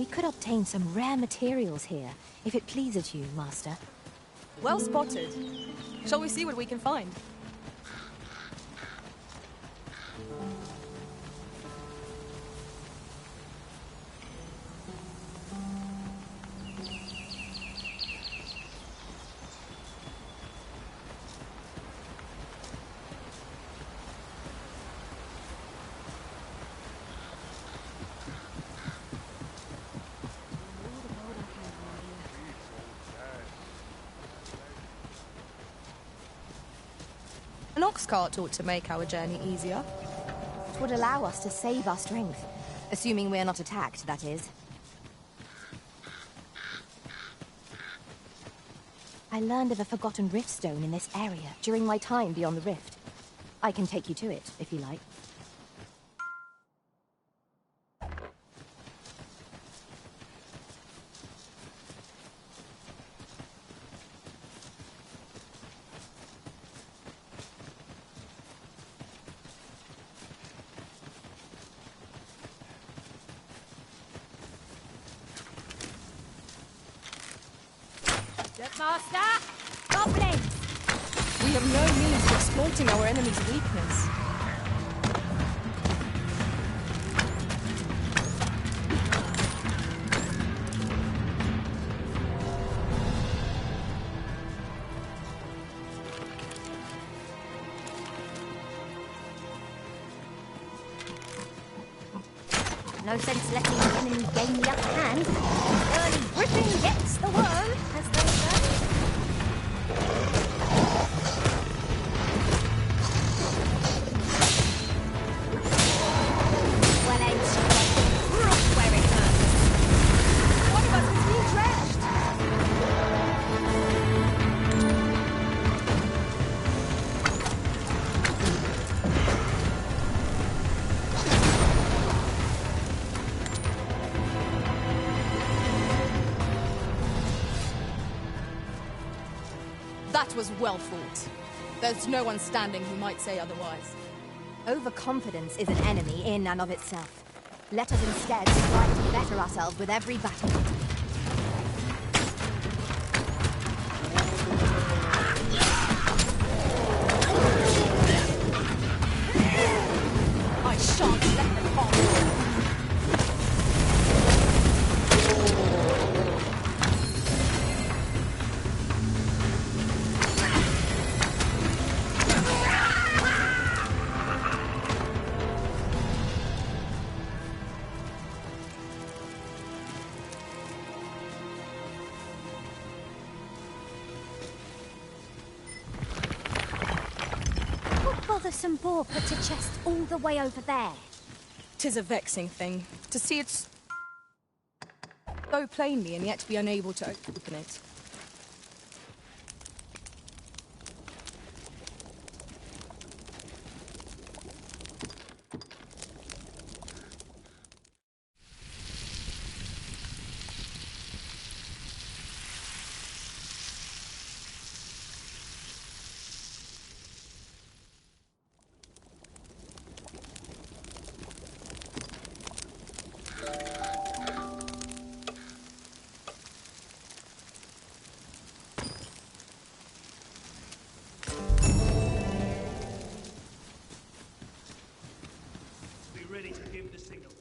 We could obtain some rare materials here, if it pleases you, Master. Well spotted. Shall we see what we can find? An ox cart ought to make our journey easier. It would allow us to save our strength, assuming we're not attacked, that is. I learned of a forgotten rift stone in this area during my time beyond the rift. I can take you to it, if you like. Master! Goblins! We have no means of exploiting our enemy's weakness. No sense letting the enemy gain the upper hand. Early ripping gets the worm, as they say. Well aimed straight, right where it hurts. One of us is retrenched. That was well fought. There's no one standing who might say otherwise. Overconfidence is an enemy in and of itself. Let us instead strive to better ourselves with every battle. I shan't let them harm you. Bothersome boar puts a chest all the way over there. 'Tis a vexing thing, to see it so plainly and yet be unable to open it. Ready to give the signal.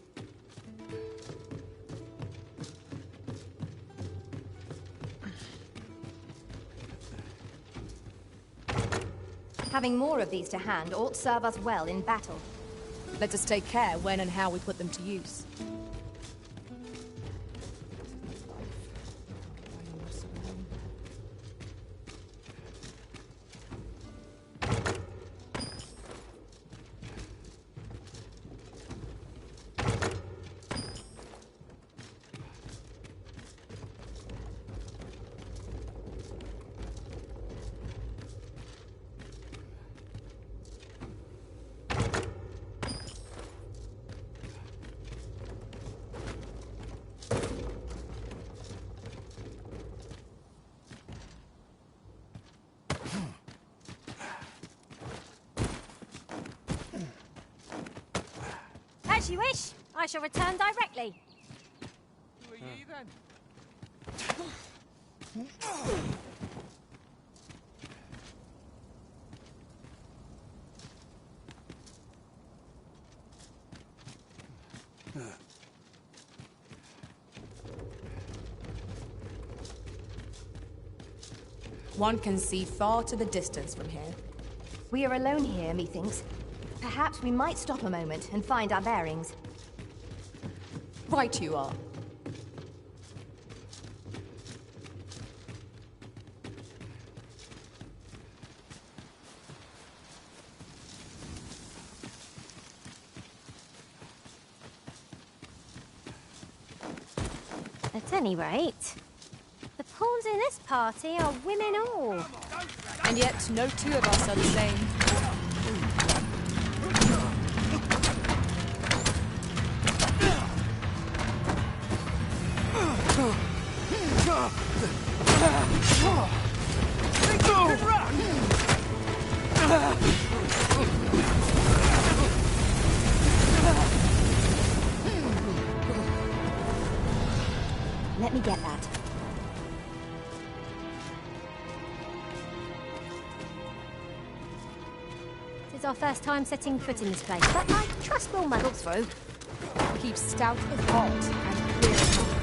Having more of these to hand ought serve us well in battle. Let us take care when and how we put them to use. As you wish. I shall return directly. Who are One can see far to the distance from here. We are alone here, methinks. Perhaps we might stop a moment and find our bearings. Right you are. At any rate, the pawns in this party are women all. And yet no two of us are the same. Let me get that. It's our first time setting foot in this place, but I trust we'll muddle through. Keep stout of heart and clear of mind.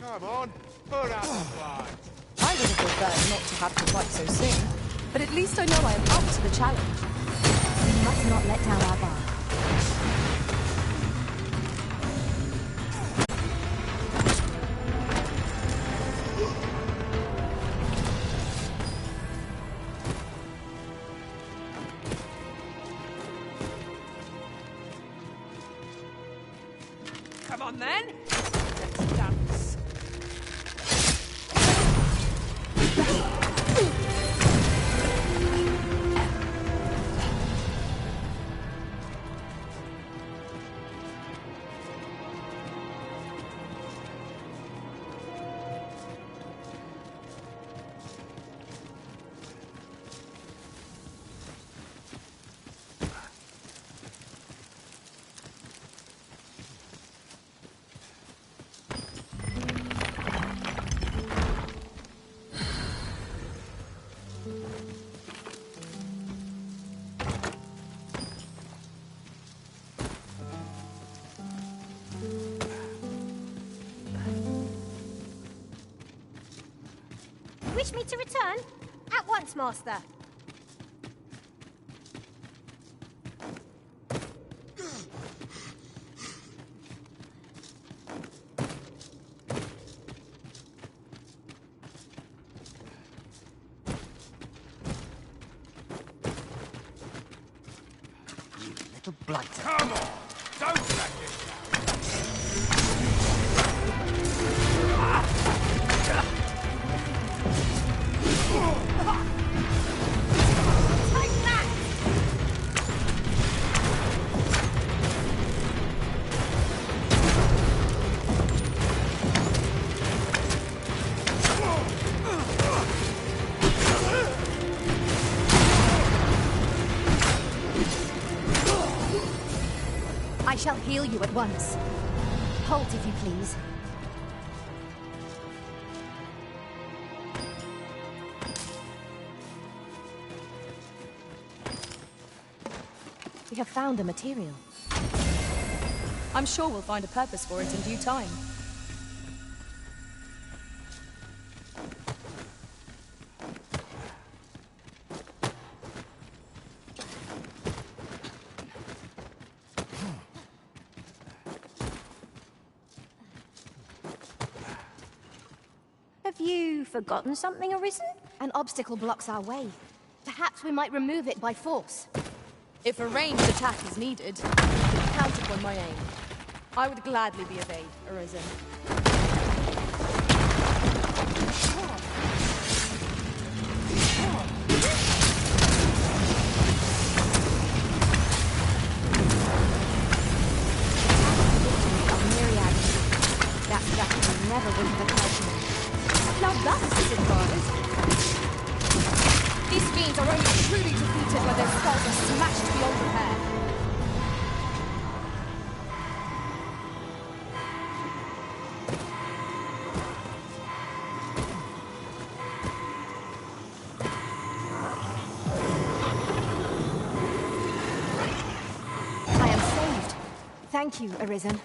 Come on, put up a fight. I would have preferred not to have to fight so soon, but at least I know I am up to the challenge. We must not let down our guard. Come on then! Let's dance. Wish me to return? At once, Master. You little blighter. Come on, don't let this down. I shall heal you at once. Halt, if you please. We have found a material. I'm sure we'll find a purpose for it in due time. Have you forgotten something arisen? An obstacle blocks our way. Perhaps we might remove it by force. If a ranged attack is needed, count upon my aim. I would gladly be of aid, Arisen. That strategy never would have occurred to me. Now that's disadvantage. These fiends are only truly defeated when their skulls are smashed beyond repair. I am saved. Thank you, Arisen.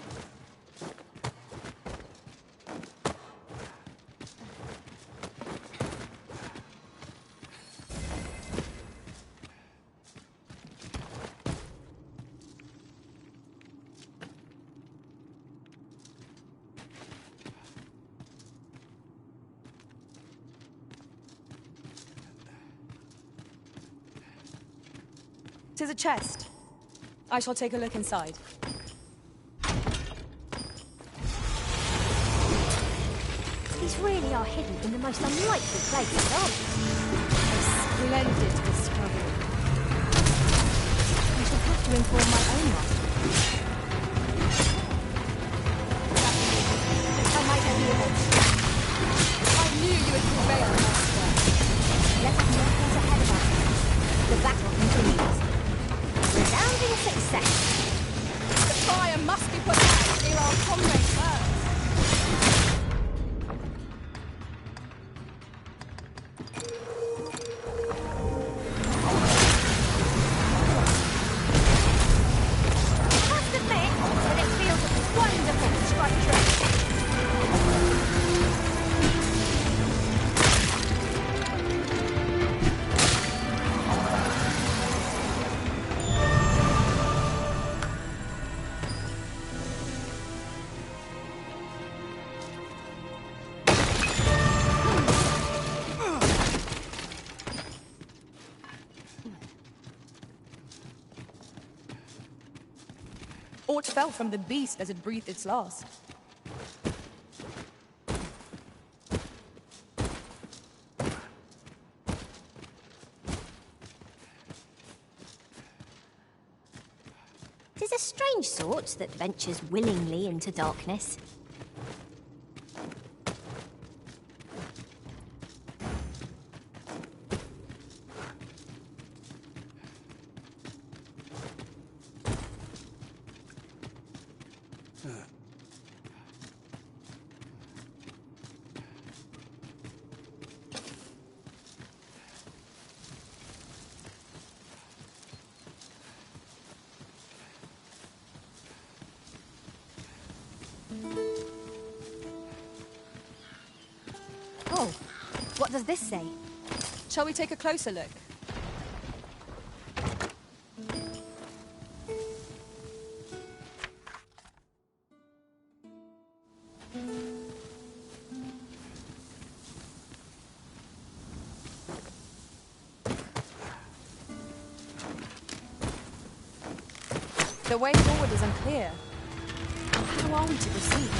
Tis a chest. I shall take a look inside. These really are hidden in the most unlikely places, aren't they? A splendid discovery. I shall have to inform my own master. I might have you. I knew you would prevail, Master. Let us not get ahead of ourselves. The battle continues. Resounding success. The fire must be put out near our comrades first. I must admit that it feels wonderful to strike true. Aught fell from the beast as it breathed its last. Tis a strange sort that ventures willingly into darkness. Oh, what does this say? Shall we take a closer look? The way forward is unclear. How are we to proceed?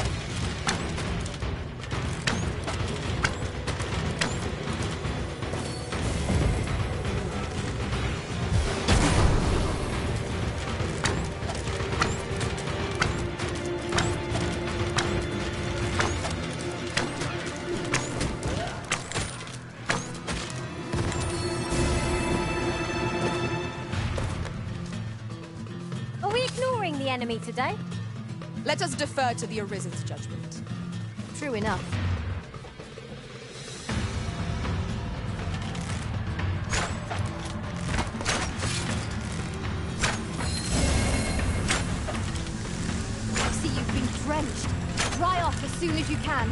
Are we ignoring the enemy today? Let us defer to the Arisen's judgment. True enough. I see you've been drenched. Dry off as soon as you can.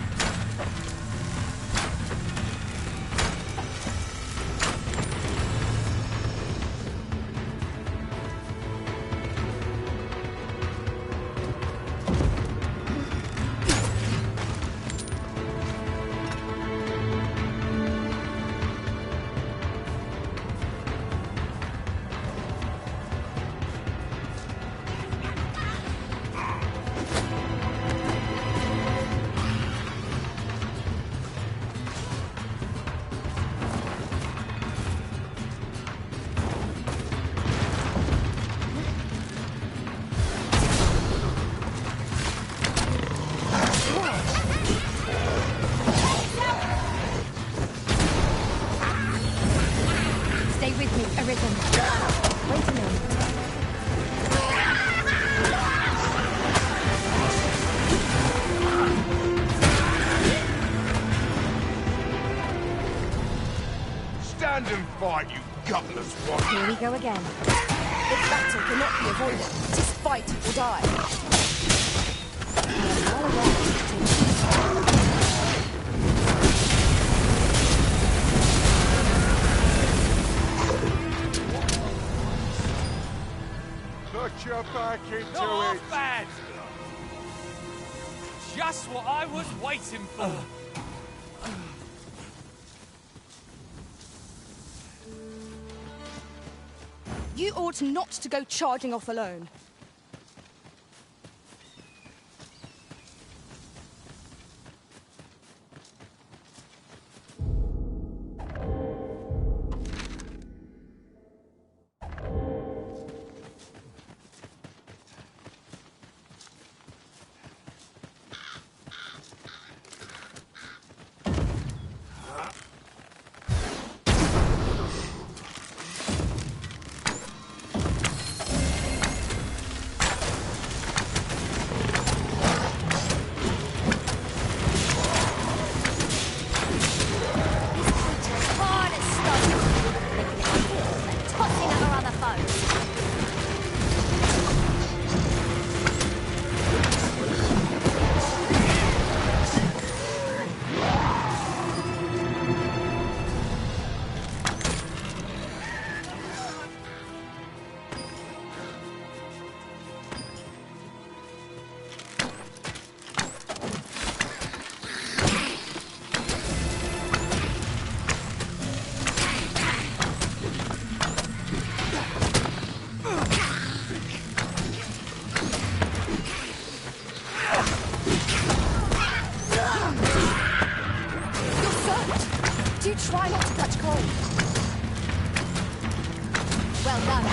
Stay with me, Arisen. Wait a minute. Stand and fight, you gutless one. Here we go again. This battle cannot be avoided. It is fight or die. Well aware. Put your back into Not it. bad! Just what I was waiting for. You ought not to go charging off alone. Hard as stone. Making it feel and tossing at our other foes. You're soaked. Do try not to catch cold. Well done.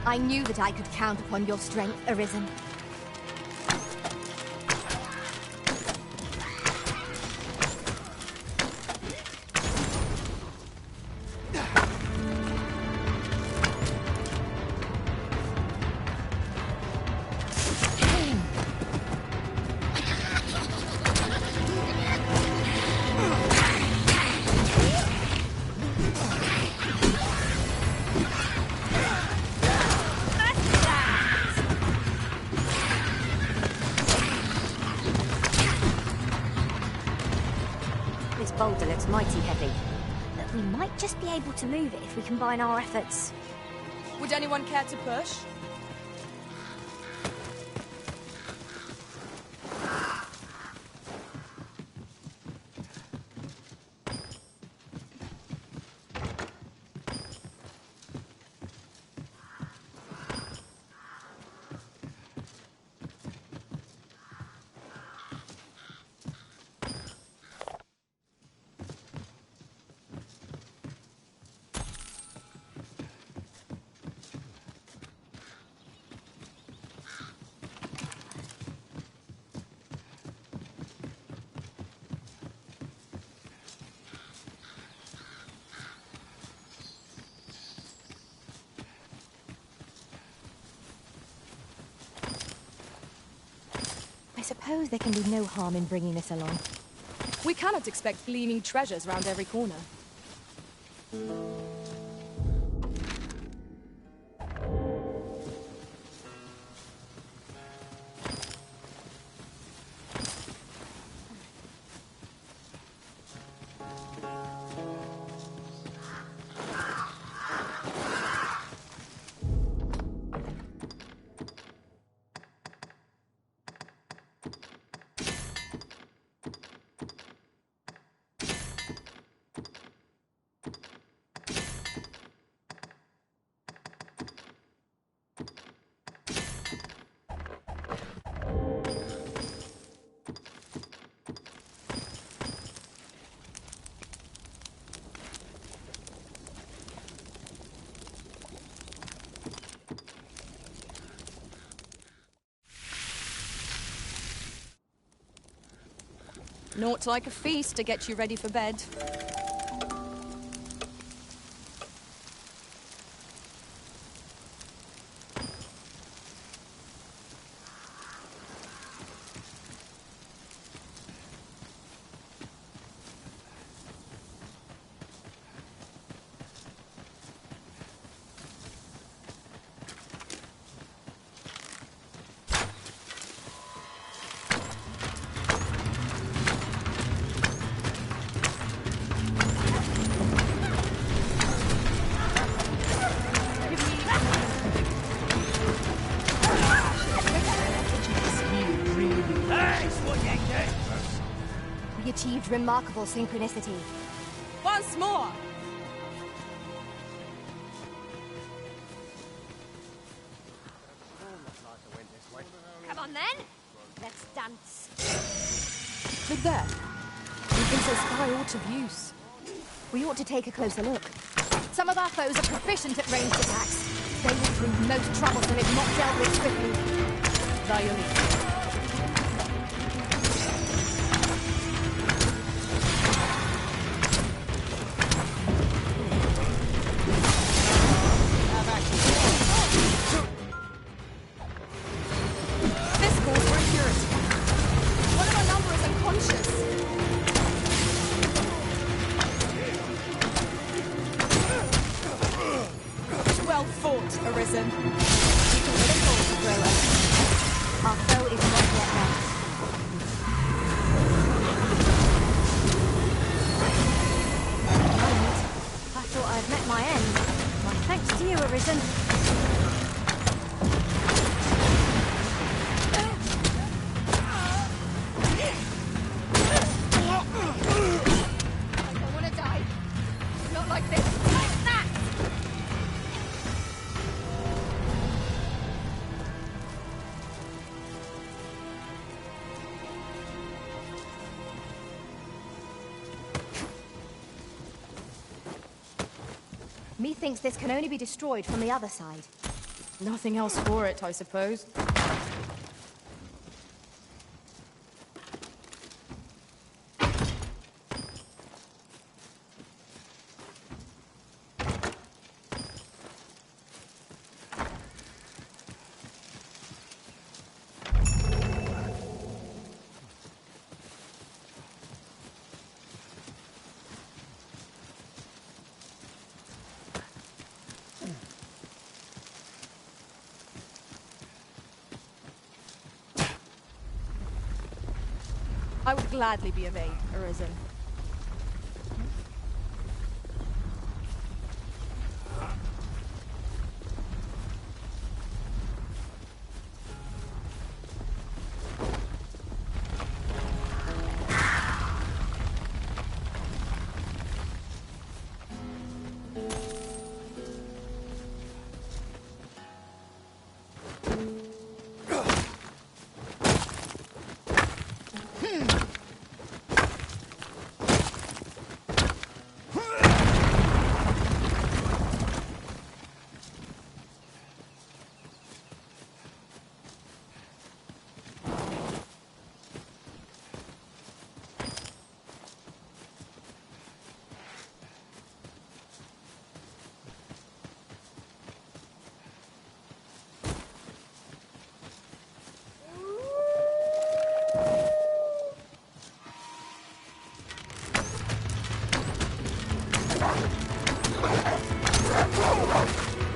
I knew that I could count upon your strength, Arisen. This boulder looks mighty heavy, but we might just be able to move it if we combine our efforts. Would anyone care to push? I suppose there can be no harm in bringing this along. We cannot expect gleaming treasures round every corner. Naught like a feast to get you ready for bed. We achieved remarkable synchronicity. Once more! Come on then. Let's dance. Look there. Princess Sky out of use. We ought to take a closer look. Some of our foes are proficient at ranged attacks. They will prove most troublesome if not dealt with swiftly. Violin. This calls for a curative. One of our number is unconscious. Well fought, Arisen. You can hit a call to throw us. Our foe is not yet there. Moment. I thought I had met my end. My thanks to you, Arisen. I don't want to die. Not like this. Like that. Methinks this can only be destroyed from the other side. Nothing else for it, I suppose. I would gladly be of aid, Arisen.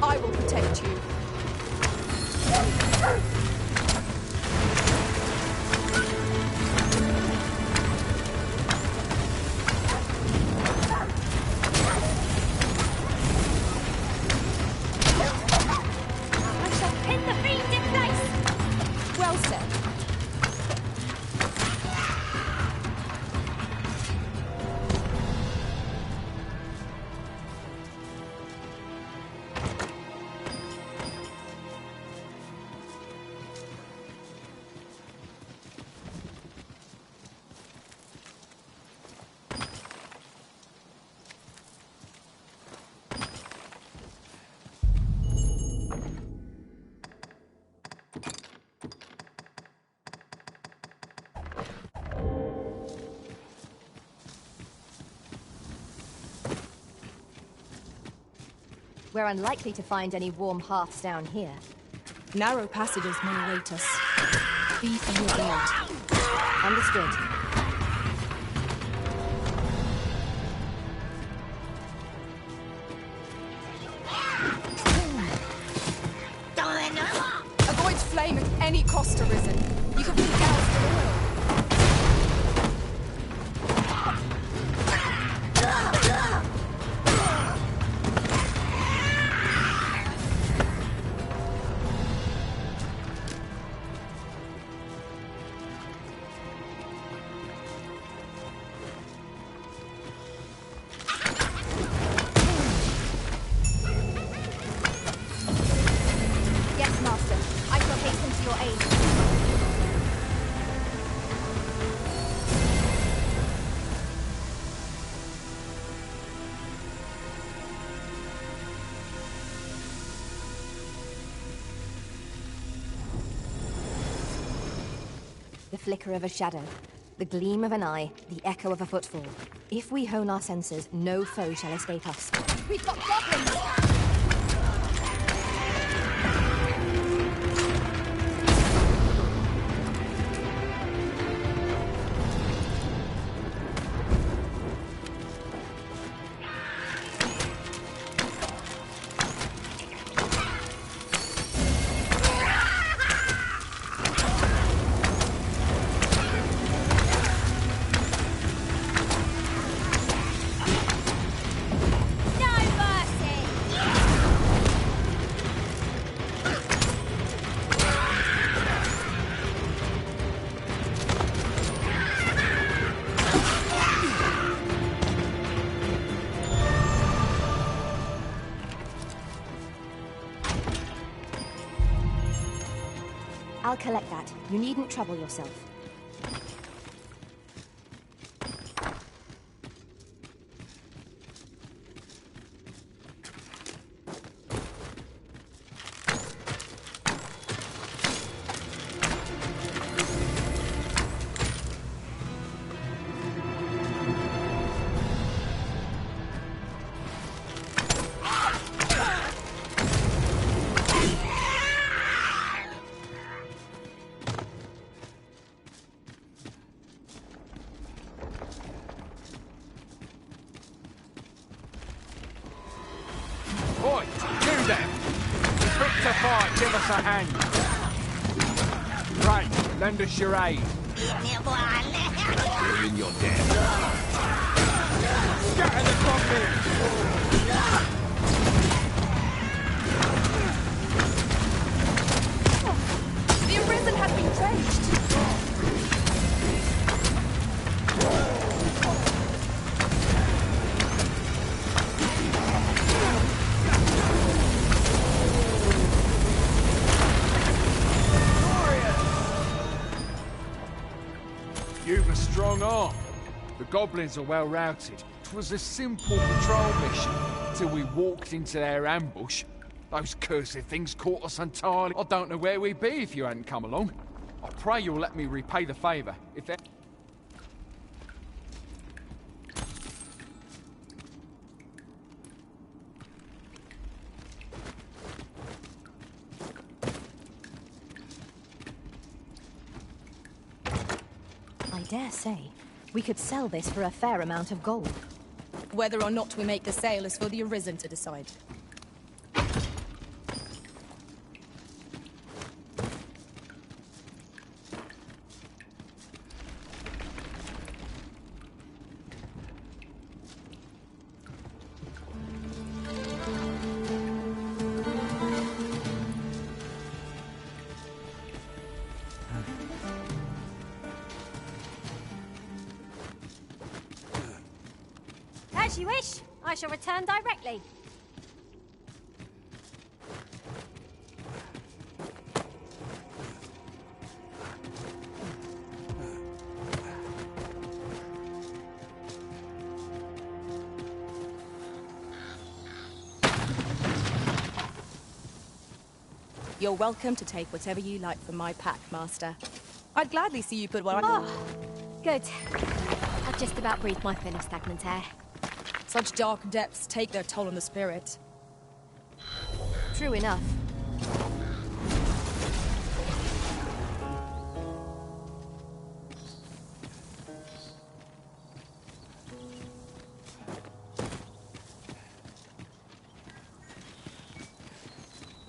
I will protect you. I shall pin the fiend in place. Well said. We're unlikely to find any warm hearths down here. Narrow passages may await us. Be from your guard. Understood. Avoid flame at any cost, Arisen. You could be doused in oil. Yes, Master. I shall hasten to your aid. The flicker of a shadow, the gleam of an eye, the echo of a footfall. If we hone our senses, no foe shall escape us. We've got goblins! I'll collect that. You needn't trouble yourself. Oi, you them! Quick to fight, give us a hand. Right, lend us your aid. You're in your debt. Scatter the goblins! The Arisen has been drenched. You've a strong arm. The goblins are well routed. 'Twas a simple patrol mission till we walked into their ambush. Those cursed things caught us entirely. I don't know where we'd be if you hadn't come along. I pray you'll let me repay the favour. If there... I dare say, we could sell this for a fair amount of gold. Whether or not we make the sale is for the Arisen to decide. As you wish. I shall return directly. You're welcome to take whatever you like from my pack, Master. I'd gladly see you put one on. Oh, good. I've just about breathed my fill of stagnant air. Such dark depths take their toll on the spirit. True enough.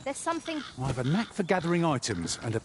There's something... I have a knack for gathering items and a...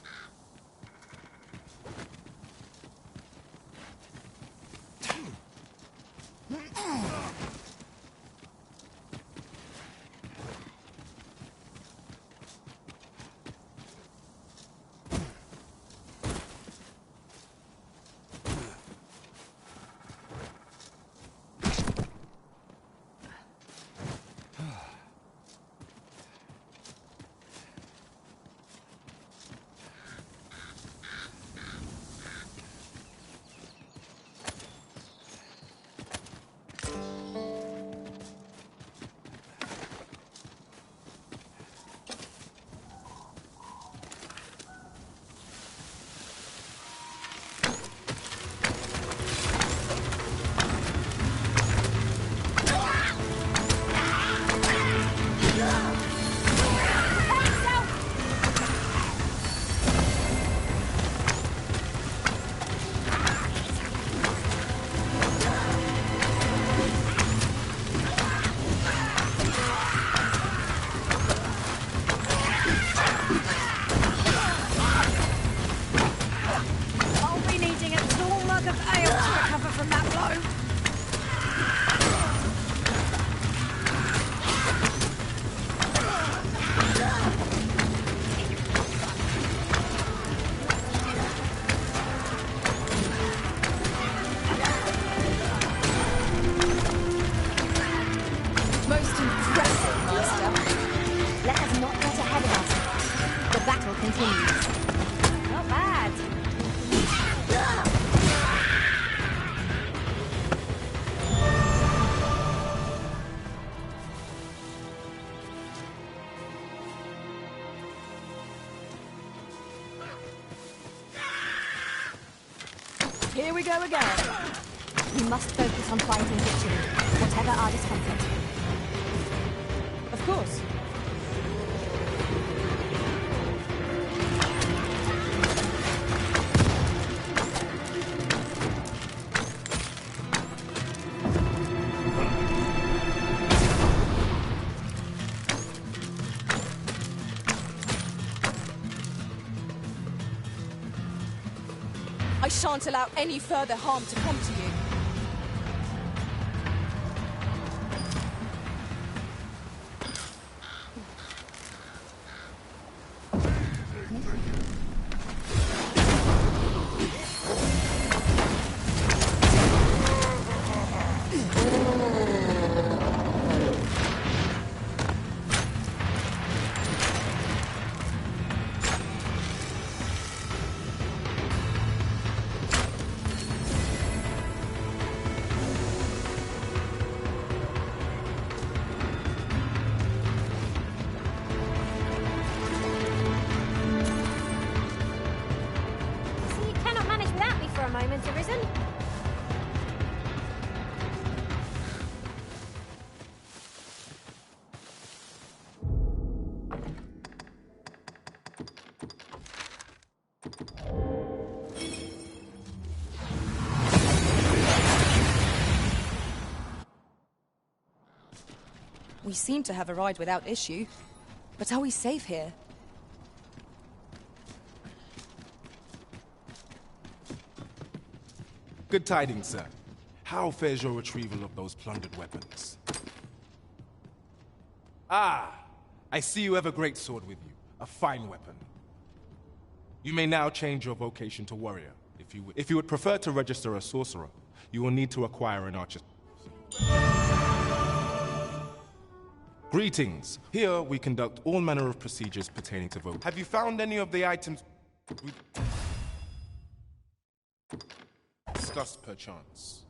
Most impressive, Master. Let us not get ahead of ourselves. The battle continues. Not bad. Here we go again. We must focus on fighting victory, whatever our discomfort. Of course. I shan't allow any further harm to come to you. So you cannot manage without me for a moment, Arisen? We seem to have arrived without issue. But are we safe here? Good tidings, sir. How fares your retrieval of those plundered weapons? Ah, I see you have a great sword with you. A fine weapon. You may now change your vocation to warrior. If you would prefer to register a sorcerer, you will need to acquire an archer. Greetings. Here we conduct all manner of procedures pertaining to vote. Have you found any of the items we discussed perchance?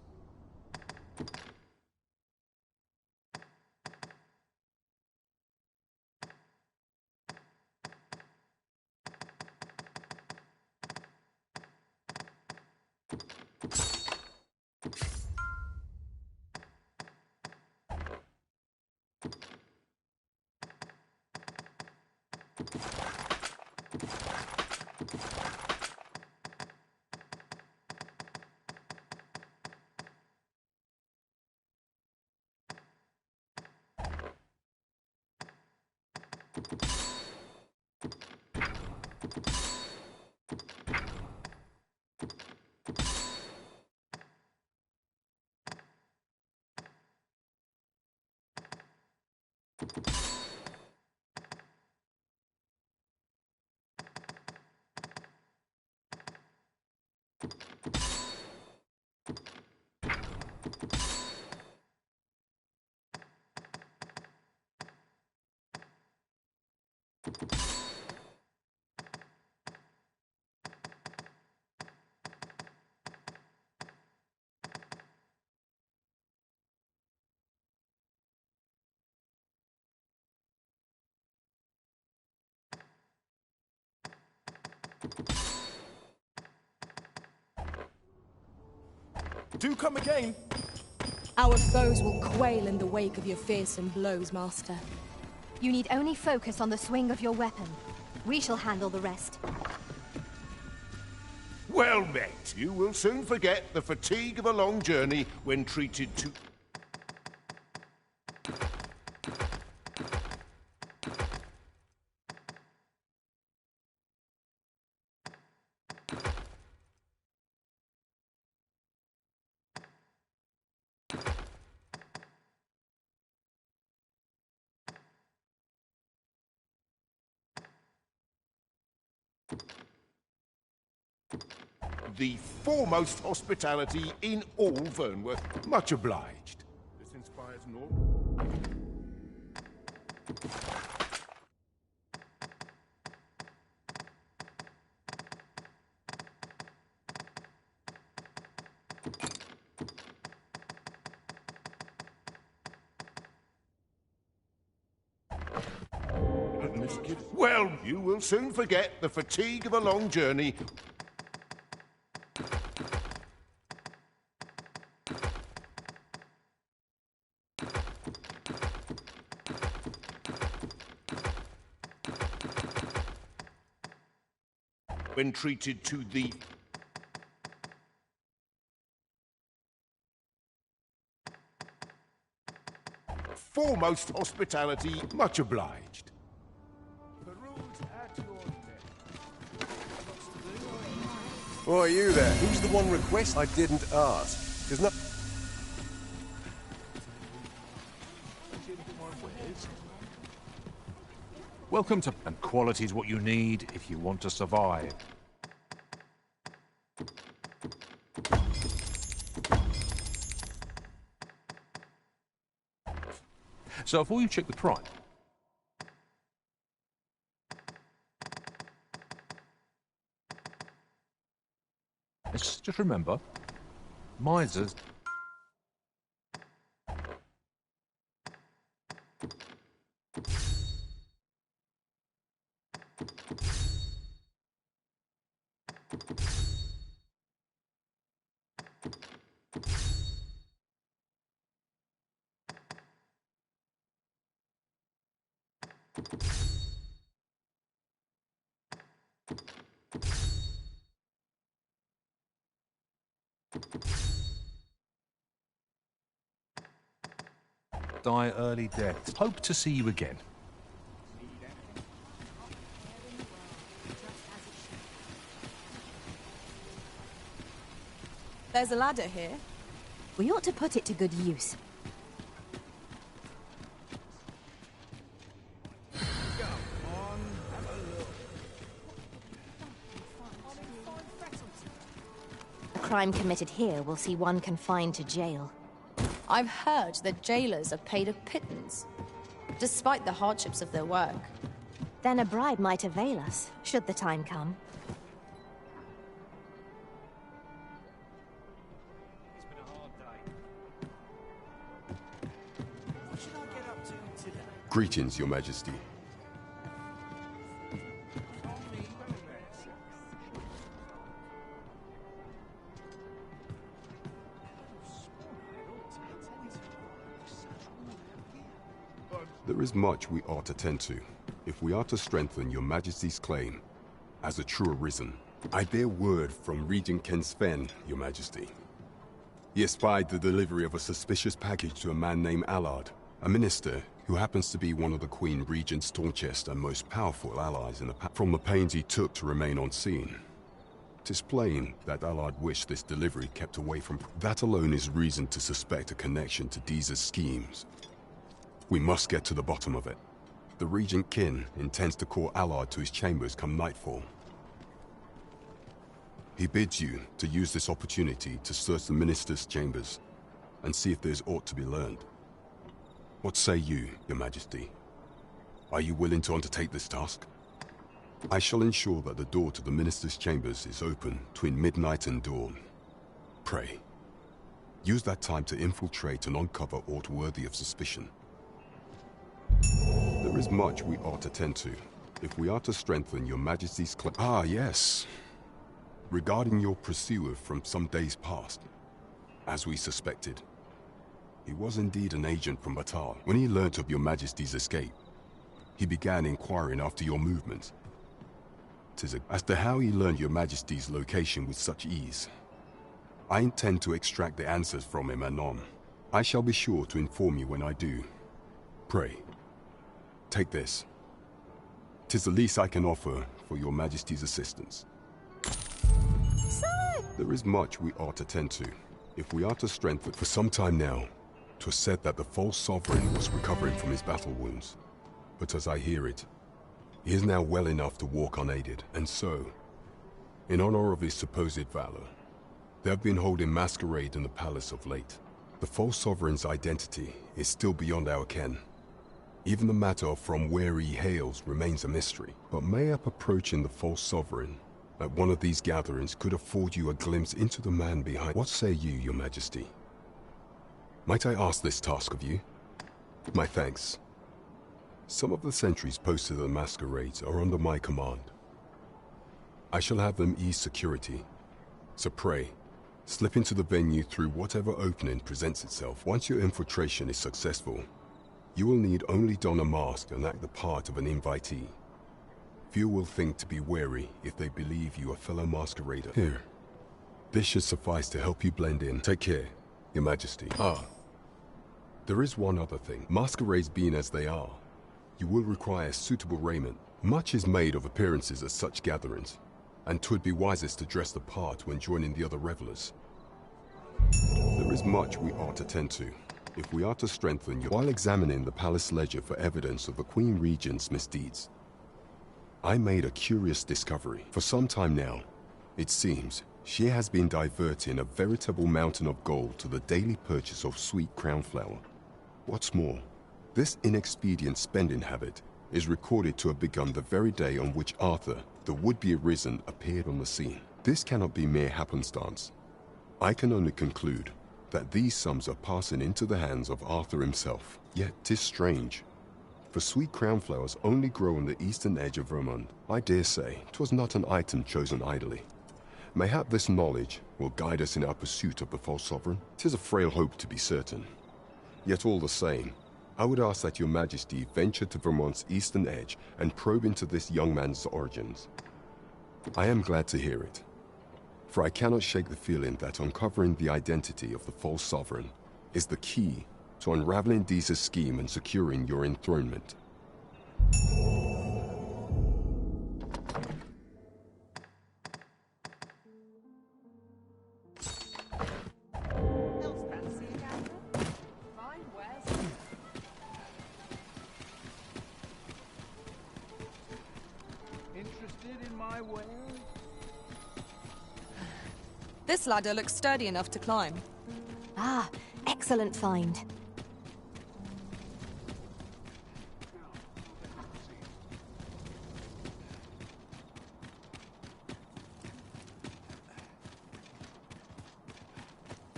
Do come again! Our foes will quail in the wake of your fearsome blows, Master. You need only focus on the swing of your weapon. We shall handle the rest. Well met. You will soon forget the fatigue of a long journey when treated to... the foremost hospitality in all Vernworth. Much obliged. This inspires Norm. Well, you will soon forget the fatigue of a long journey. When treated to the... foremost hospitality. Much obliged. Why, you there? Who's the one request? I didn't ask. There's no... Welcome to... And quality's what you need if you want to survive. So before you check the price... Just remember, misers... die early deaths. Hope to see you again. There's a ladder here. We ought to put it to good use. A crime committed here will see one confined to jail. I've heard that jailers are paid a pittance, despite the hardships of their work. Then a bribe might avail us, should the time come. Greetings, Your Majesty. There is much we ought to tend to. if we are to strengthen your Majesty's claim as a true arisen. I bear word from Regent Ken Sven, your Majesty. He espied the delivery of a suspicious package to a man named Allard, a minister who happens to be one of the Queen Regent's staunchest and most powerful allies in the from the pains he took to remain on scene. 'Tis plain that Allard wished this delivery kept away from... That alone is reason to suspect a connection to Deeza's schemes. We must get to the bottom of it. The Regent Kin intends to call Allard to his chambers come nightfall. He bids you to use this opportunity to search the minister's chambers and see if there's aught to be learned. What say you, your Majesty? Are you willing to undertake this task? I shall ensure that the door to the minister's chambers is open between midnight and dawn. Pray, use that time to infiltrate and uncover aught worthy of suspicion. There is much we ought to tend to, if we are to strengthen your Majesty's claim. Ah, yes. Regarding your pursuer from some days past, as we suspected. He was indeed an agent from Batal. When he learnt of your Majesty's escape, he began inquiring after your movements. As to how he learned your Majesty's location with such ease, I intend to extract the answers from him anon. I shall be sure to inform you when I do. Pray, take this. 'Tis the least I can offer for your Majesty's assistance. There is much we ought to tend to, if we are to strengthen. For some time now, 'twas said that the false sovereign was recovering from his battle wounds. But as I hear it, he is now well enough to walk unaided, and so, in honor of his supposed valor, they have been holding masquerade in the palace of late. The false sovereign's identity is still beyond our ken. Even the matter of from where he hails remains a mystery. But mayhap approaching the false sovereign at one of these gatherings could afford you a glimpse into the man behind. What say you, your Majesty? Might I ask this task of you? My thanks. Some of the sentries posted at the masquerades are under my command. I shall have them ease security. So pray, slip into the venue through whatever opening presents itself. Once your infiltration is successful, you will need only don a mask and act the part of an invitee. Few will think to be wary if they believe you a fellow masquerader. Here, this should suffice to help you blend in. Take care, your Majesty. There is one other thing. Masquerades being as they are, you will require suitable raiment. Much is made of appearances at such gatherings, and 'twould be wisest to dress the part when joining the other revelers. There is much we ought to tend to, if we are to strengthen you. While examining the palace ledger for evidence of the Queen Regent's misdeeds, I made a curious discovery. For some time now, it seems, she has been diverting a veritable mountain of gold to the daily purchase of sweet crown flower. What's more, this inexpedient spending habit is recorded to have begun the very day on which Arthur, the would-be arisen, appeared on the scene. This cannot be mere happenstance. I can only conclude that these sums are passing into the hands of Arthur himself. Yet 'tis strange, for sweet crown flowers only grow on the eastern edge of Vermont. I dare say 'twas not an item chosen idly. Mayhap this knowledge will guide us in our pursuit of the false sovereign. 'Tis a frail hope to be certain. Yet all the same, I would ask that your Majesty venture to Vermont's eastern edge and probe into this young man's origins. I am glad to hear it, for I cannot shake the feeling that uncovering the identity of the false sovereign is the key to unraveling Deeza's scheme and securing your enthronement. Interested in my wares? This ladder looks sturdy enough to climb. Ah, excellent find.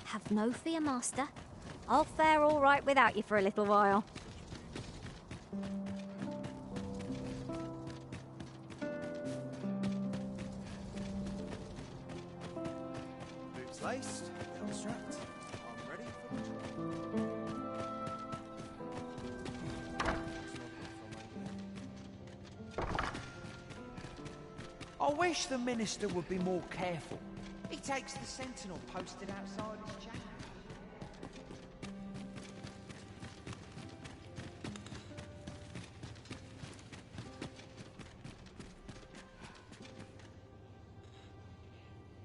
Have no fear, Master. I'll fare all right without you for a little while. Boots laced, belt strapped. I'm ready for the job. I wish the minister would be more careful. He takes the sentinel posted outside his chamber.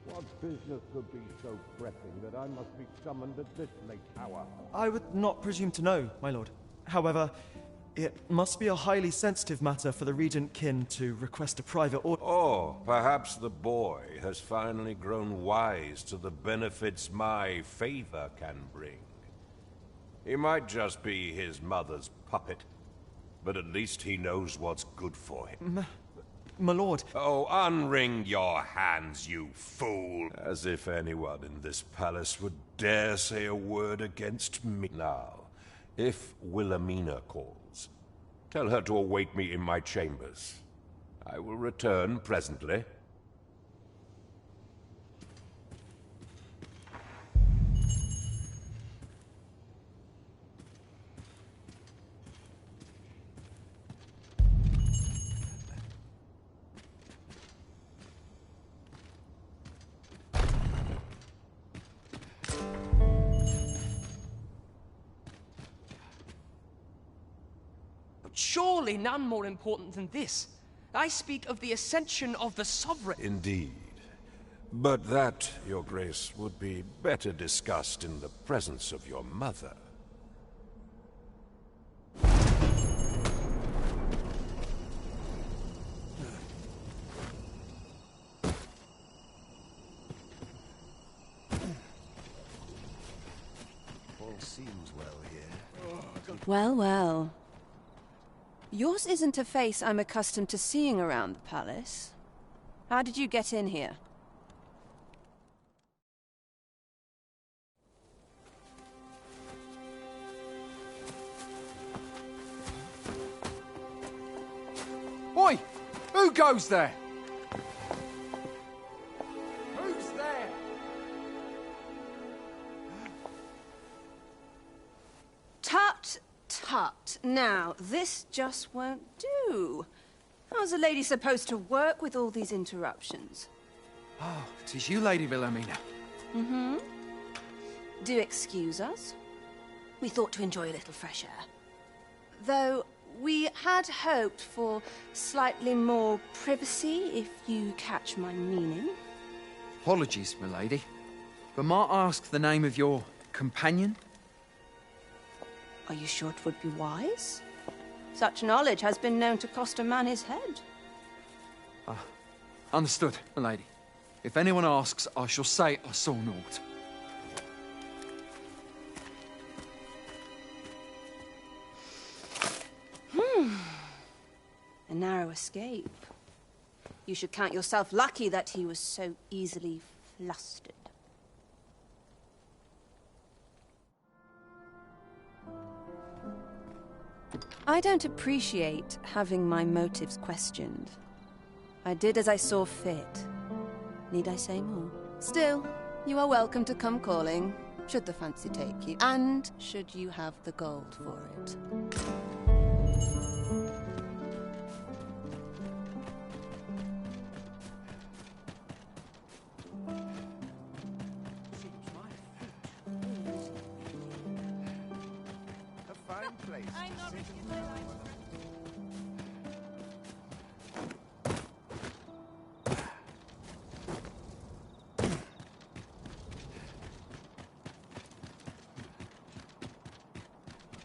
What business could be so pressing that I must be summoned at this late hour? I would not presume to know, my lord. However, it must be a highly sensitive matter for the regent kin to request a private order. Oh, perhaps the boy has finally grown wise to the benefits my favor can bring. He might just be his mother's puppet, but at least he knows what's good for him. My lord. Oh, unwring your hands, you fool! As if anyone in this palace would dare say a word against me. Now, if Wilhelmina calls, tell her to await me in my chambers. I will return presently. Surely none more important than this. I speak of the ascension of the sovereign. Indeed. But that, Your Grace, would be better discussed in the presence of your mother. All seems well here. Well, well. Yours isn't a face I'm accustomed to seeing around the palace. How did you get in here? Oi! Who goes there? Who's there? Tut, tut. Now, this just won't do. How's a lady supposed to work with all these interruptions? Oh, 'tis you, Lady Wilhelmina. Mm-hmm. Do excuse us. We thought to enjoy a little fresh air. Though we had hoped for slightly more privacy, if you catch my meaning. Apologies, my lady. But might I ask the name of your companion? Are you sure it would be wise? Such knowledge has been known to cost a man his head. Understood, my lady. If anyone asks, I shall say I saw naught. A narrow escape. You should count yourself lucky that he was so easily flustered. I don't appreciate having my motives questioned. I did as I saw fit. Need I say more? Still, you are welcome to come calling, should the fancy take you, and should you have the gold for it.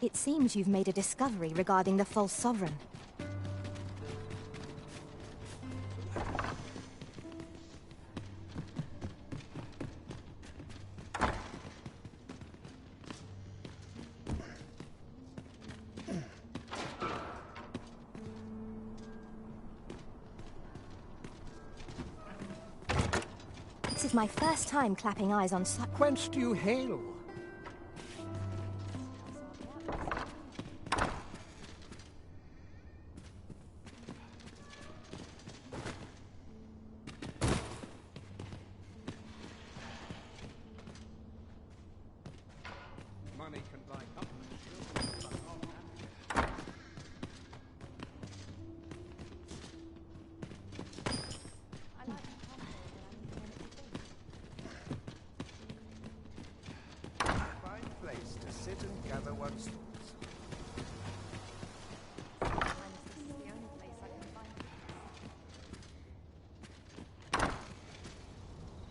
It seems you've made a discovery regarding the false sovereign. This is my first time clapping eyes on such... Whence do you hail? Money can buy sit and gather one's thoughts.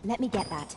Let me get that.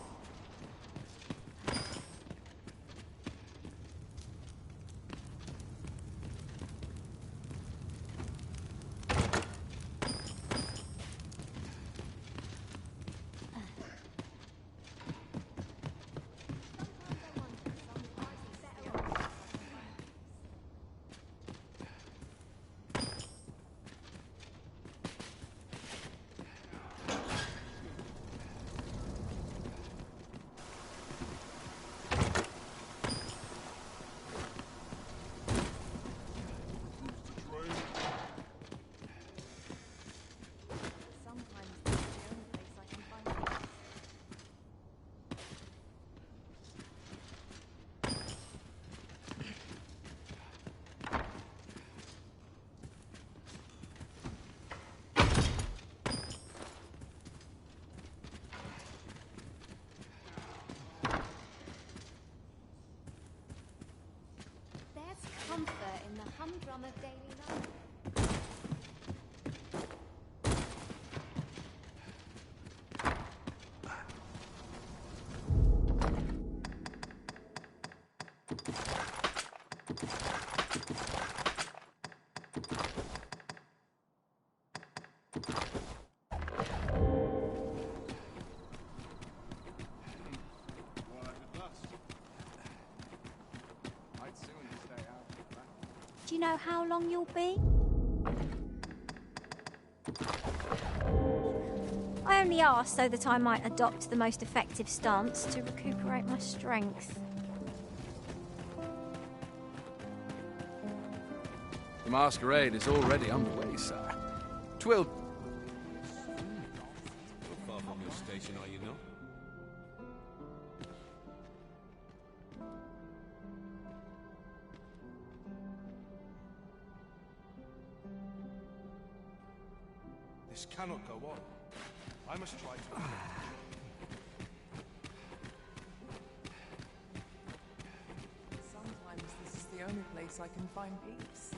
Comfort in the humdrum of daily life. Do you know how long you'll be? I only asked so that I might adopt the most effective stance to recuperate my strength. The masquerade is already underway, sir. 'Twill... How far from your station are you now? This cannot go on. I must try to... Sometimes this is the only place I can find peace.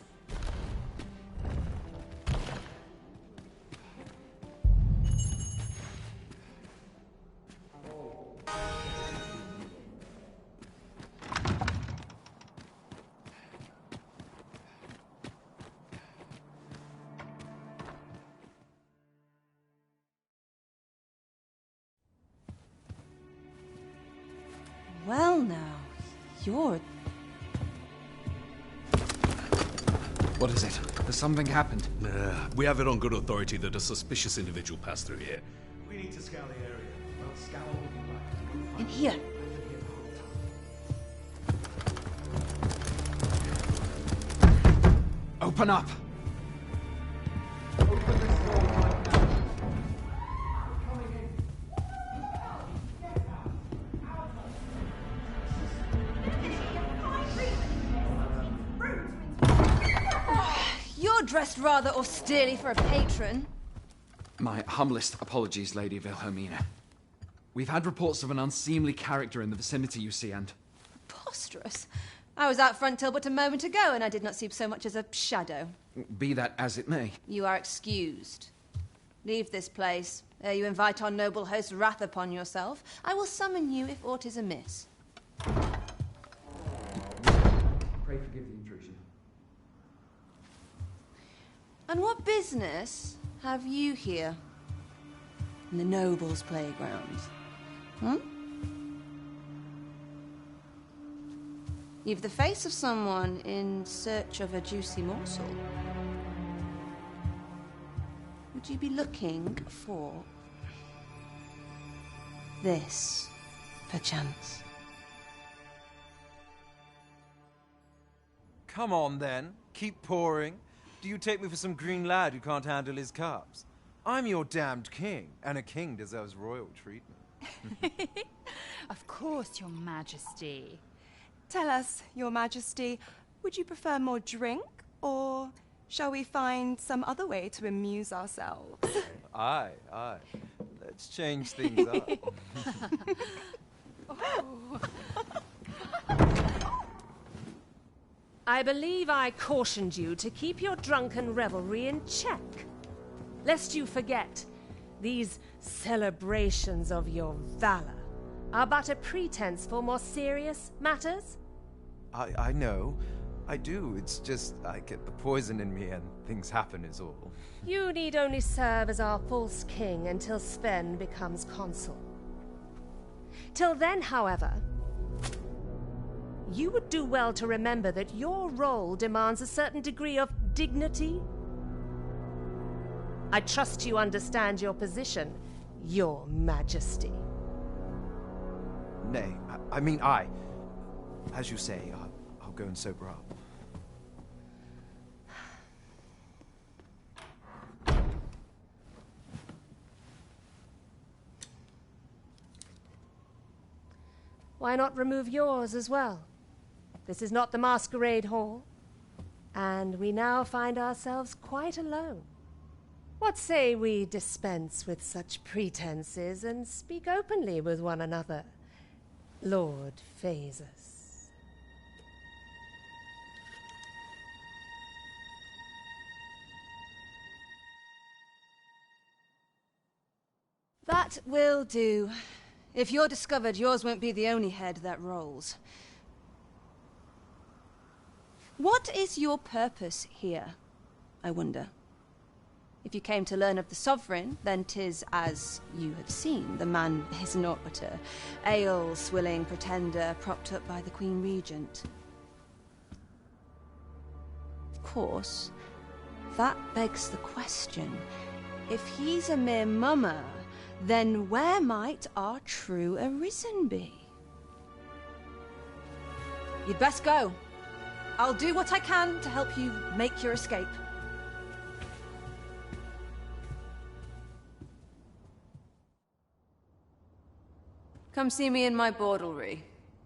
Well now, you're... What is it? Has something happened? We have it on good authority that a suspicious individual passed through here. We need to scour the area. Well, scour will be right. In here. Open up! You're dressed rather austerely for a patron. My humblest apologies, Lady Wilhelmina. We've had reports of an unseemly character in the vicinity, you see, and... Preposterous. I was out front till but a moment ago, and I did not see so much as a shadow. Be that as it may. You are excused. Leave this place, ere you invite our noble host's wrath upon yourself. I will summon you if aught is amiss. Pray forgive the intrusion. And what business have you here? In the nobles' playgrounds? Hmm? You've the face of someone in search of a juicy morsel. Would you be looking for this, perchance? Come on, then. Keep pouring. Do you take me for some green lad who can't handle his cups? I'm your damned king, and a king deserves royal treatment. Of course, Your Majesty. Tell us, Your Majesty, would you prefer more drink, or shall we find some other way to amuse ourselves? Aye. Let's change things up. Oh. I believe I cautioned you to keep your drunken revelry in check. Lest you forget, these celebrations of your valor are but a pretense for more serious matters. I know. I do. It's just I get the poison in me and things happen is all. You need only serve as our false king until Sven becomes consul. Till then, however, you would do well to remember that your role demands a certain degree of dignity. I trust you understand your position, Your Majesty. Nay, as you say, I'll go and sober up. Why not remove yours as well? This is not the masquerade hall, and we now find ourselves quite alone. What say we dispense with such pretenses and speak openly with one another, Lord Phaesus? That will do. If you're discovered, yours won't be the only head that rolls. What is your purpose here, I wonder? If you came to learn of the Sovereign, then 'tis as you have seen. The man is naught but a ale-swilling pretender propped up by the Queen Regent. Of course, that begs the question. If he's a mere mummer, then where might our true Arisen be? You'd best go. I'll do what I can to help you make your escape. Come see me in my bordlery,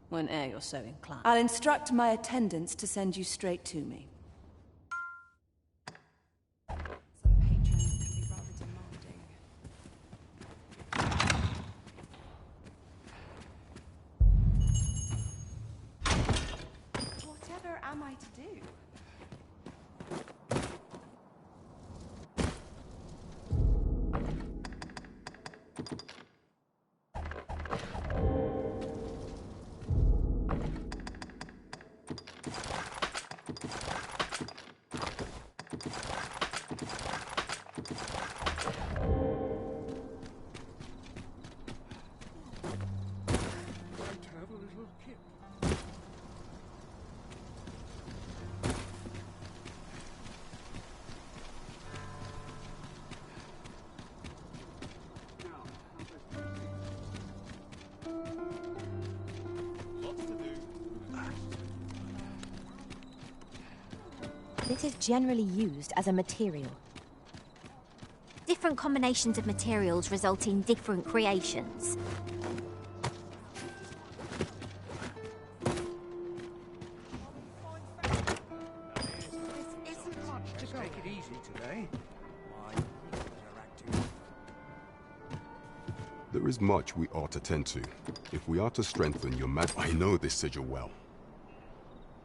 whene'er you're so inclined. I'll instruct my attendants to send you straight to me. Some patrons can be rather demanding. Whatever am I to do? This is generally used as a material. Different combinations of materials result in different creations. Take it easy today. There is much we ought to tend to, if we are to strengthen your I know this sigil well.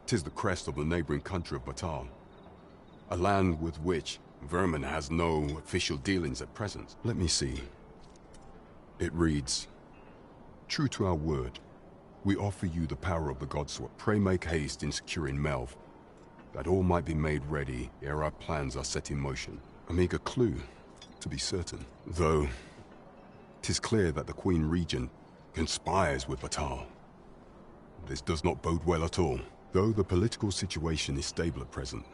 'Tis the crest of the neighboring country of Batal, a land with which Vermin has no official dealings at present. Let me see. It reads, "True to our word, we offer you the power of the Godsword. Pray make haste in securing Melv, that all might be made ready ere our plans are set in motion." A meager clue, to be certain. Though, 'tis clear that the Queen Regent conspires with Batal. This does not bode well at all. Though the political situation is stable at present,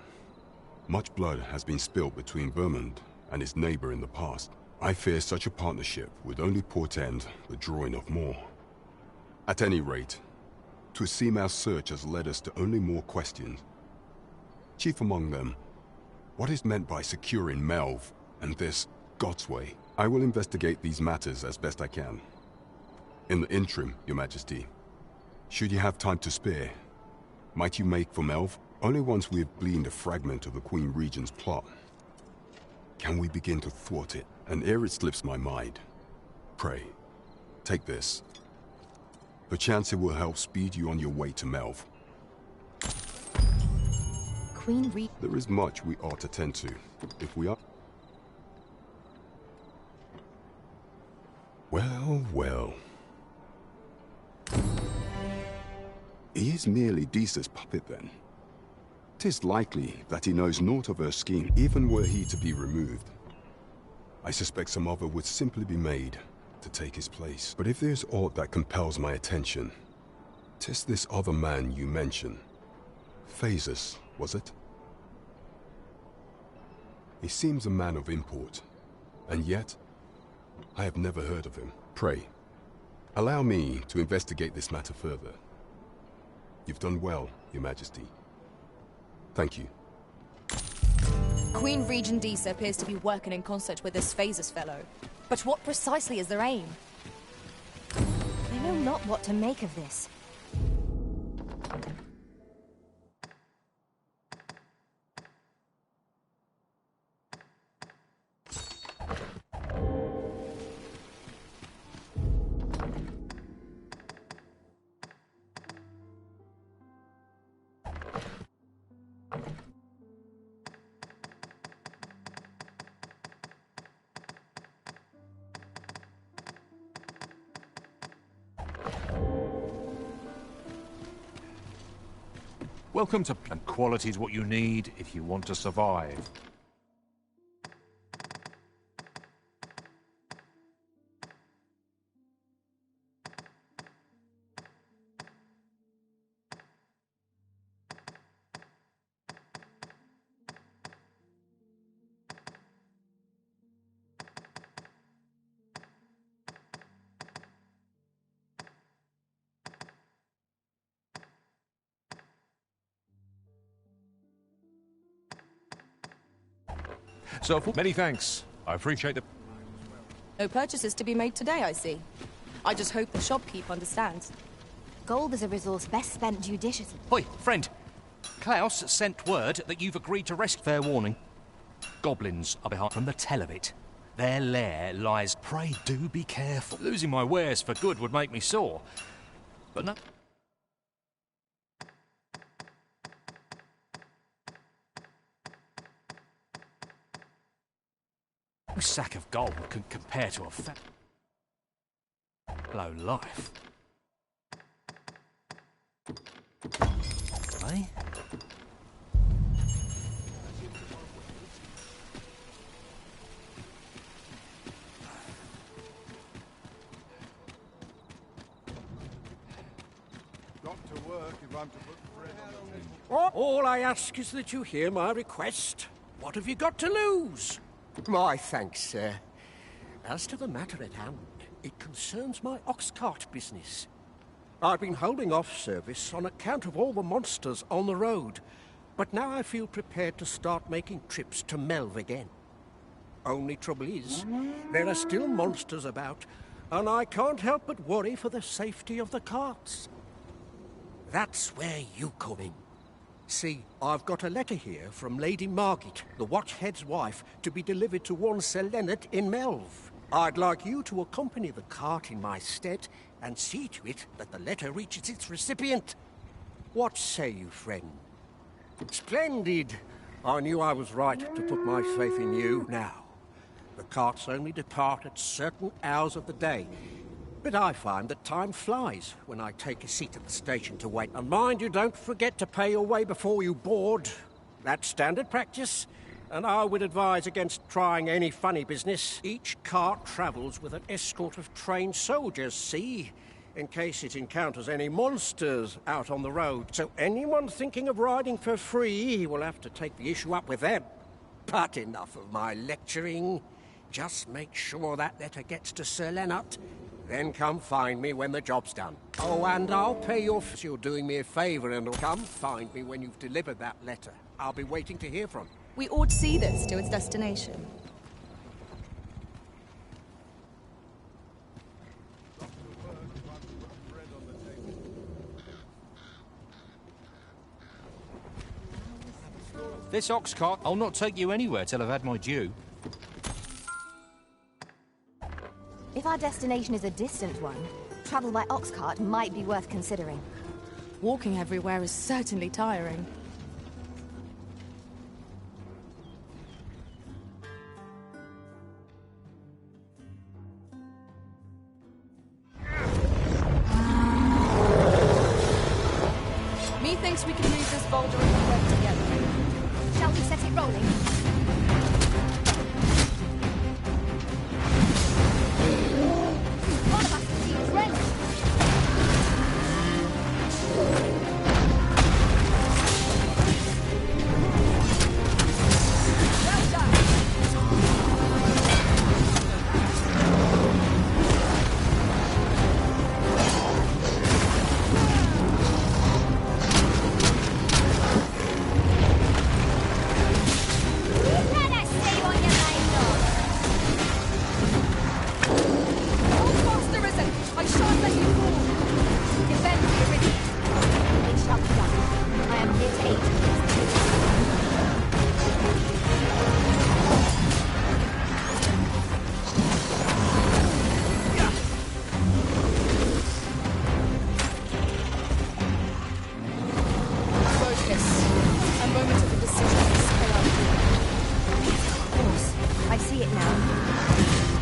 much blood has been spilled between Vermund and his neighbor in the past. I fear such a partnership would only portend the drawing of more. At any rate, 'twould seem our search has led us to only more questions. Chief among them, what is meant by securing Melv and this Godsway? I will investigate these matters as best I can. In the interim, Your Majesty, should you have time to spare, might you make for Melv? Only once we have gleaned a fragment of the Queen Regent's plot can we begin to thwart it. And ere it slips my mind, pray, take this. Perchance it will help speed you on your way to Melv. Queen Re... There is much we ought to tend to. If we are... Well, well. He is merely Disa's puppet, then. 'Tis likely that he knows naught of her scheme, even were he to be removed. I suspect some other would simply be made to take his place. But if there's aught that compels my attention, 'tis this other man you mention. Phasus, was it? He seems a man of import, and yet I have never heard of him. Pray, allow me to investigate this matter further. You've done well, Your Majesty. Thank you. Queen Regent Disa appears to be working in concert with this Phasus fellow. But what precisely is their aim? I know not what to make of this. Welcome to... And quality's what you need if you want to survive. So, many thanks. I appreciate the... No purchases to be made today, I see. I just hope the shopkeep understands. Gold is a resource best spent judiciously. Oi, friend. Klaus sent word that you've agreed to rescue. Fair warning. Goblins are behind from the tell of it. Their lair lies... Pray do be careful. Losing my wares for good would make me sore. But no... No sack of gold can compare to a fat... low life. Eh? Got to work if I'm to put bread on the table. All I ask is that you hear my request. What have you got to lose? My thanks, sir. As to the matter at hand, it concerns my ox cart business. I've been holding off service on account of all the monsters on the road, but now I feel prepared to start making trips to Melve again. Only trouble is, there are still monsters about, and I can't help but worry for the safety of the carts. That's where you come in. See, I've got a letter here from Lady Margit, the Watchhead's wife, to be delivered to one Sir Leonard in Melve. I'd like you to accompany the cart in my stead and see to it that the letter reaches its recipient. What say you, friend? Splendid! I knew I was right to put my faith in you. Now, the carts only depart at certain hours of the day, but I find that time flies when I take a seat at the station to wait. And mind you, don't forget to pay your way before you board. That's standard practice, and I would advise against trying any funny business. Each cart travels with an escort of trained soldiers, see? In case it encounters any monsters out on the road. So anyone thinking of riding for free will have to take the issue up with them. But enough of my lecturing. Just make sure that letter gets to Sir Leonard. Then come find me when the job's done. Oh, and I'll pay your... You're doing me a favour, and come find me when you've delivered that letter. I'll be waiting to hear from you. We ought to see this to its destination. This ox cart, I'll not take you anywhere till I've had my due. If our destination is a distant one, travel by ox cart might be worth considering. Walking everywhere is certainly tiring. Methinks we can move this boulder in the web together. Shall we set it rolling? One of us needs rent. Well done. Let us see what you're made of. Hold fast, Arisen! I shan't let you fall! Defend the original. It shall be done. I am here to aid you. Focus. A moment of indecision is still out here. Of course. I see it now.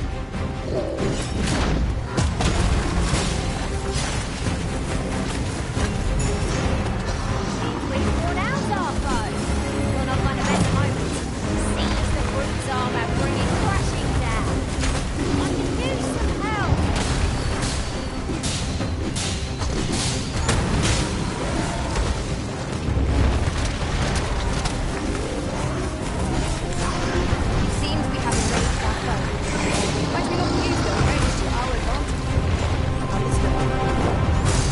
We've worn out our foe. You're not one of best moments. Seize the brute's arm and bring it crashing down. I can use some help. Seems we have erased that foe. Might we not use the range to our advantage? Understood.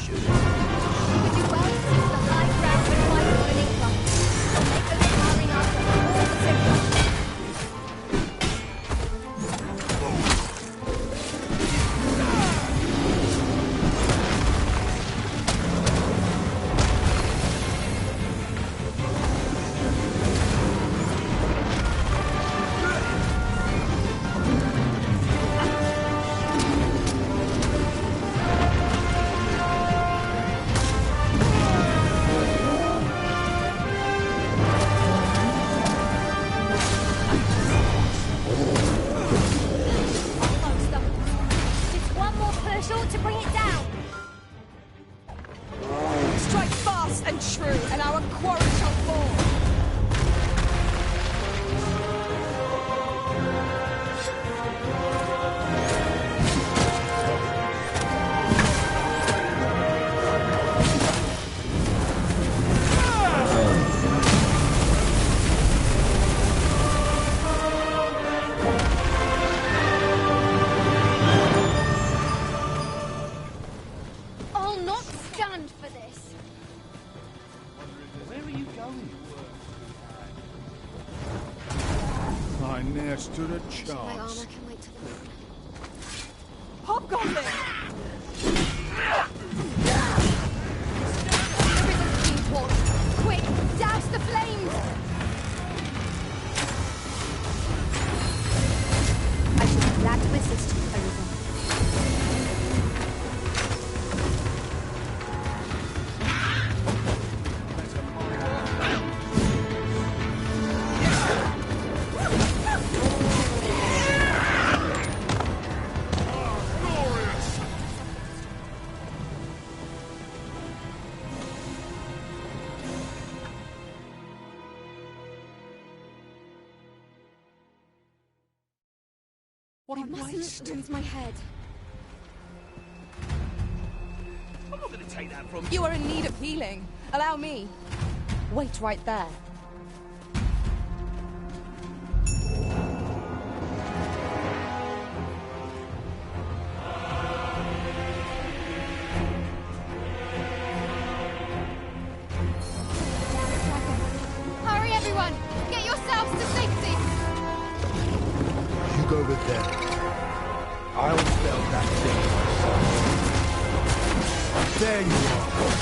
We do well to seize the high ground and fight for an income. Make us carrying after all the timber. Almost up. Just one more push ought to bring it down. Strike fast and true, and our quarry shall fall. I'll not stand for this. Where are you going? I ne'er stood a My chance. armor can wait till the morning. Hobgoblin! Quick, douse the flames! I shall be glad to assist you, Arisen. What You a mustn't waste! lose my head. I'm not going to take that from You are in need of healing. Allow me. Wait right there. Hurry, everyone! Get yourselves to safety! You go with them. I'll spell that thing. There you are.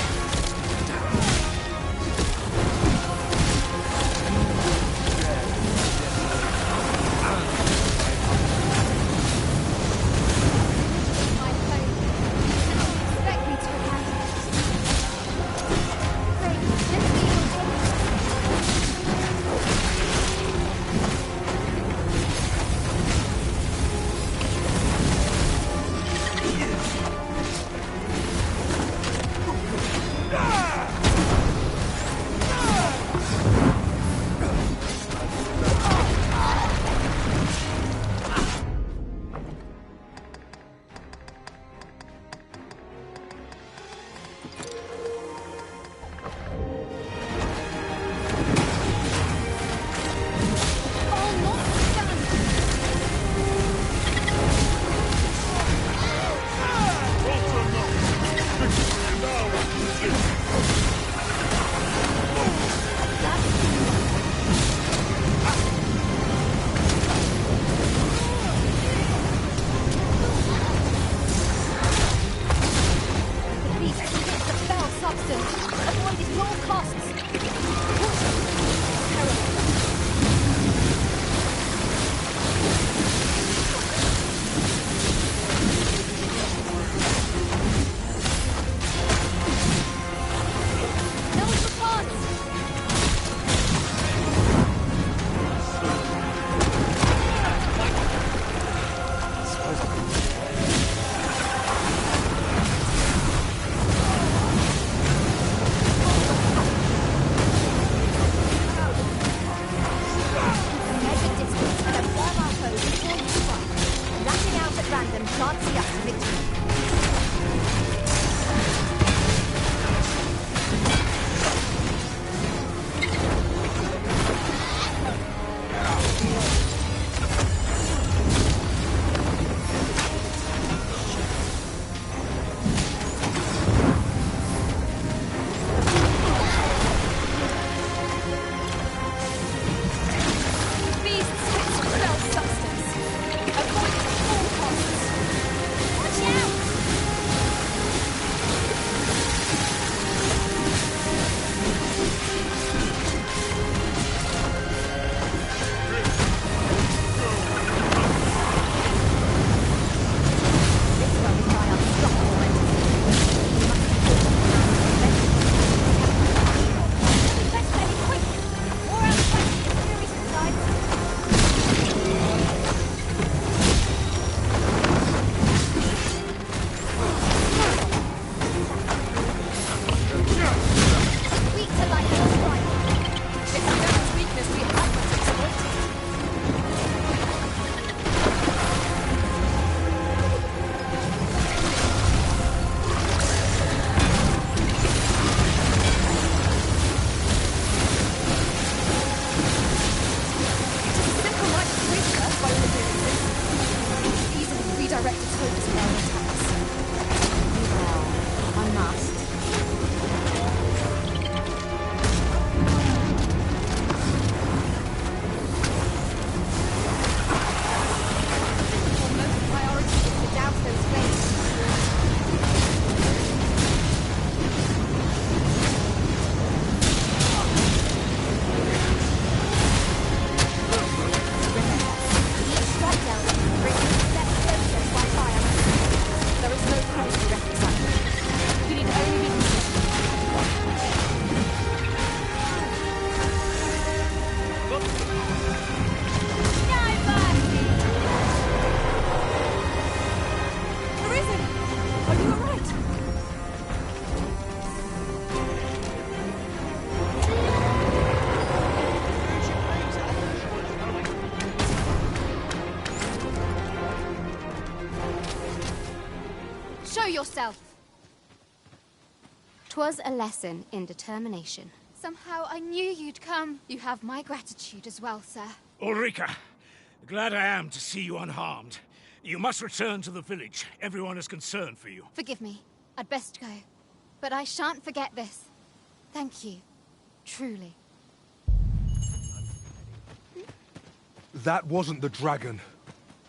yourself. 'Twas a lesson in determination. Somehow I knew you'd come. You have my gratitude as well, sir. Ulrika, glad I am to see you unharmed. You must return to the village. Everyone is concerned for you. Forgive me. I'd best go. But I shan't forget this. Thank you. Truly. That wasn't the dragon,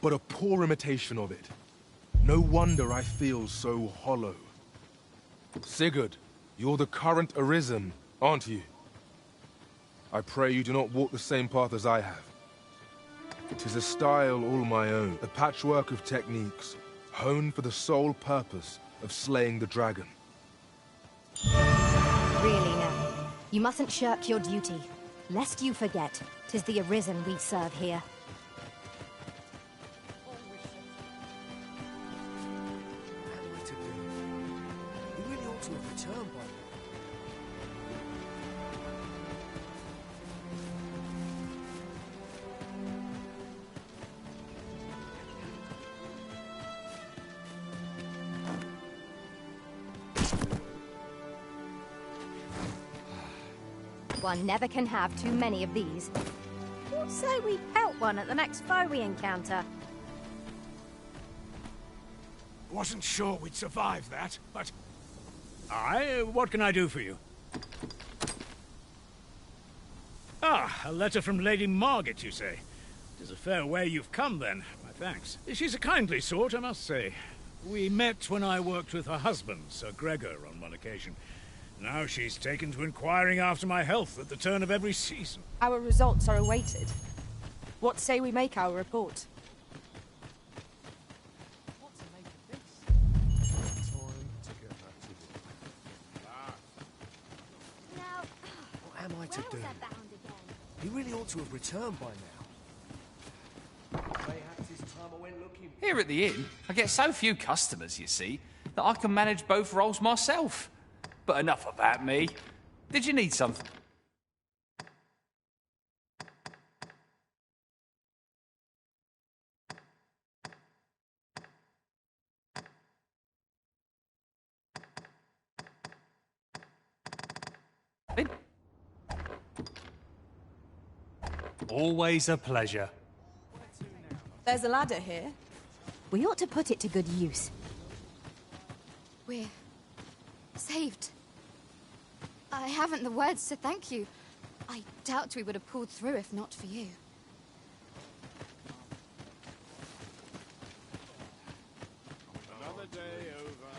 but a poor imitation of it. No wonder I feel so hollow. Sigurd, you're the current Arisen, aren't you? I pray you do not walk the same path as I have. It is a style all my own, a patchwork of techniques, honed for the sole purpose of slaying the dragon. Really now, you mustn't shirk your duty, lest you forget 'tis the Arisen we serve here. You really ought to have returned by now. One never can have too many of these. What say we pelt one at the next foe we encounter? Wasn't sure we'd survive that, but... what can I do for you? Ah, a letter from Lady Margaret, you say? It is a fair way you've come, then. My thanks. She's a kindly sort, I must say. We met when I worked with her husband, Sir Gregor, on one occasion. Now she's taken to inquiring after my health at the turn of every season. Our results are awaited. What say we make our report? What am I to do? He really ought to have returned by now. Here at the inn, I get so few customers, you see, that I can manage both roles myself. But enough about me. Did you need something? Always a pleasure. There's a ladder here. We ought to put it to good use. We're saved. I haven't the words to thank you. I doubt we would have pulled through if not for you. Another day over.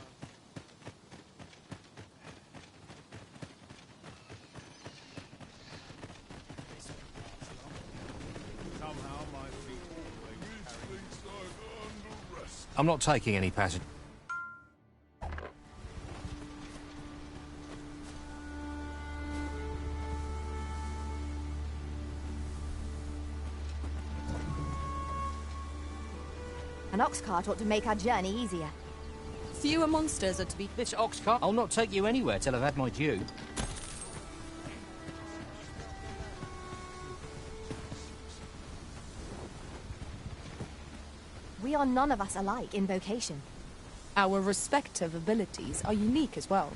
Somehow my feet always under rest. I'm not taking any passage. An ox cart ought to make our journey easier. Fewer monsters are to be... This ox cart, I'll not take you anywhere till I've had my due. We are none of us alike in vocation. Our respective abilities are unique as well.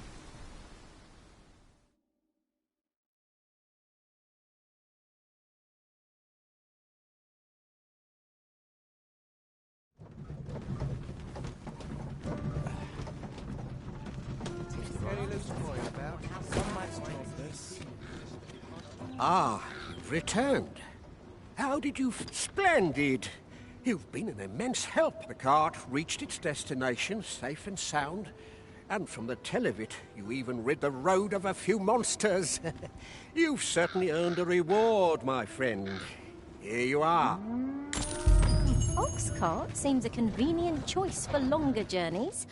Ah, you've returned. How did you... Splendid! You've been an immense help. The cart reached its destination safe and sound, and from the tell of it, you even rid the road of a few monsters. You've certainly earned a reward, my friend. Here you are. Ox cart seems a convenient choice for longer journeys.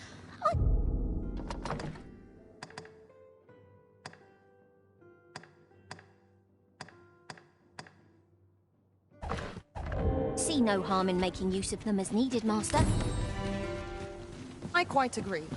See no harm in making use of them as needed, Master. I quite agree.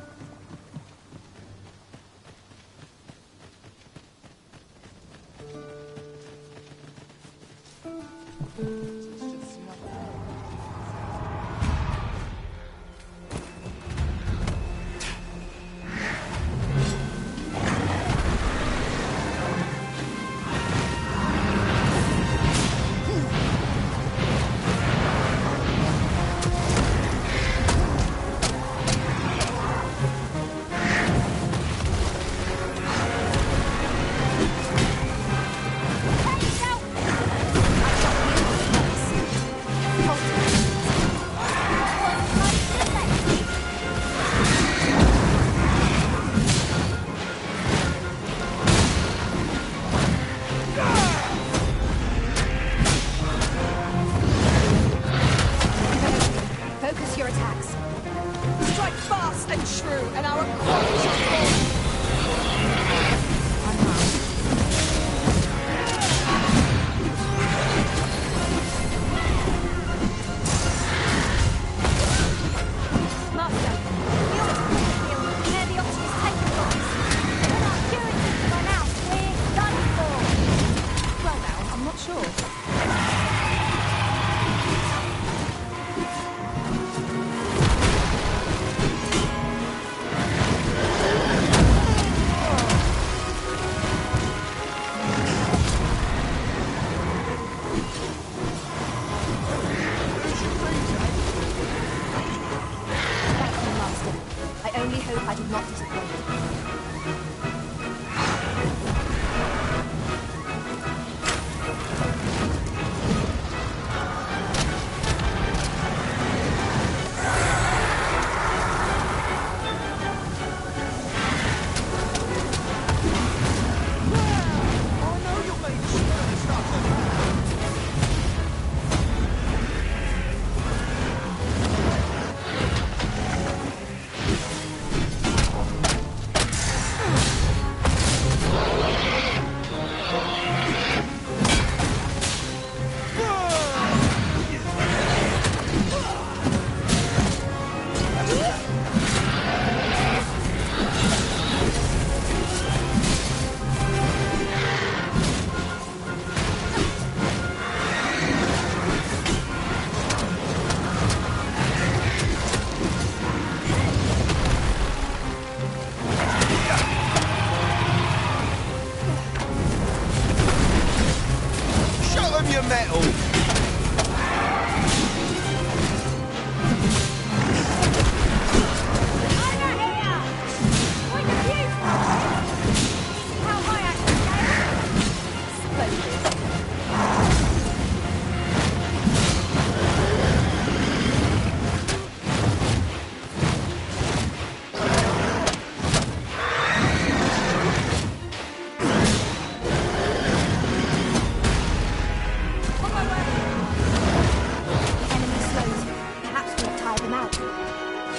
metal!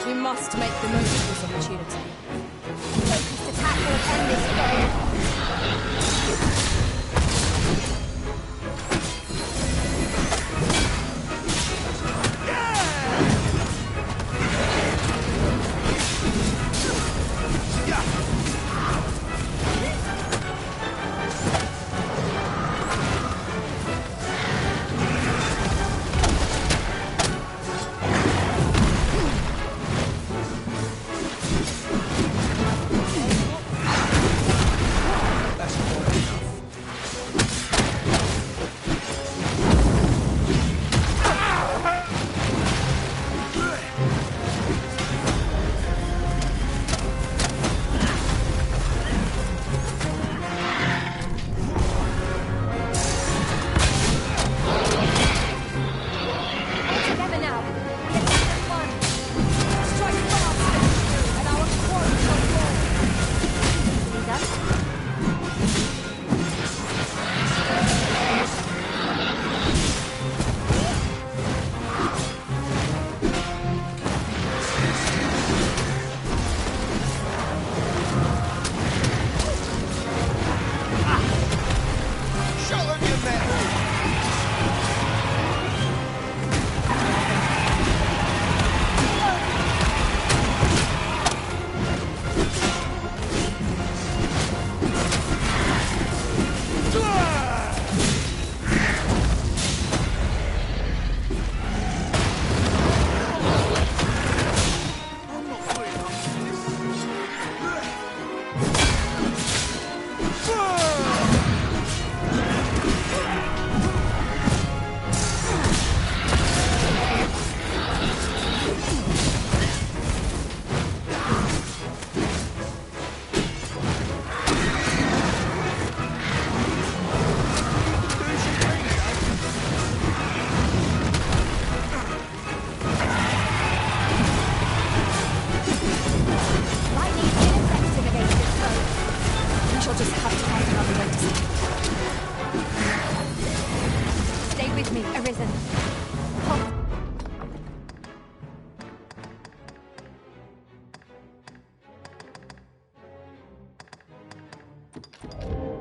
We must make the most of this opportunity. Focused attack will end this foe.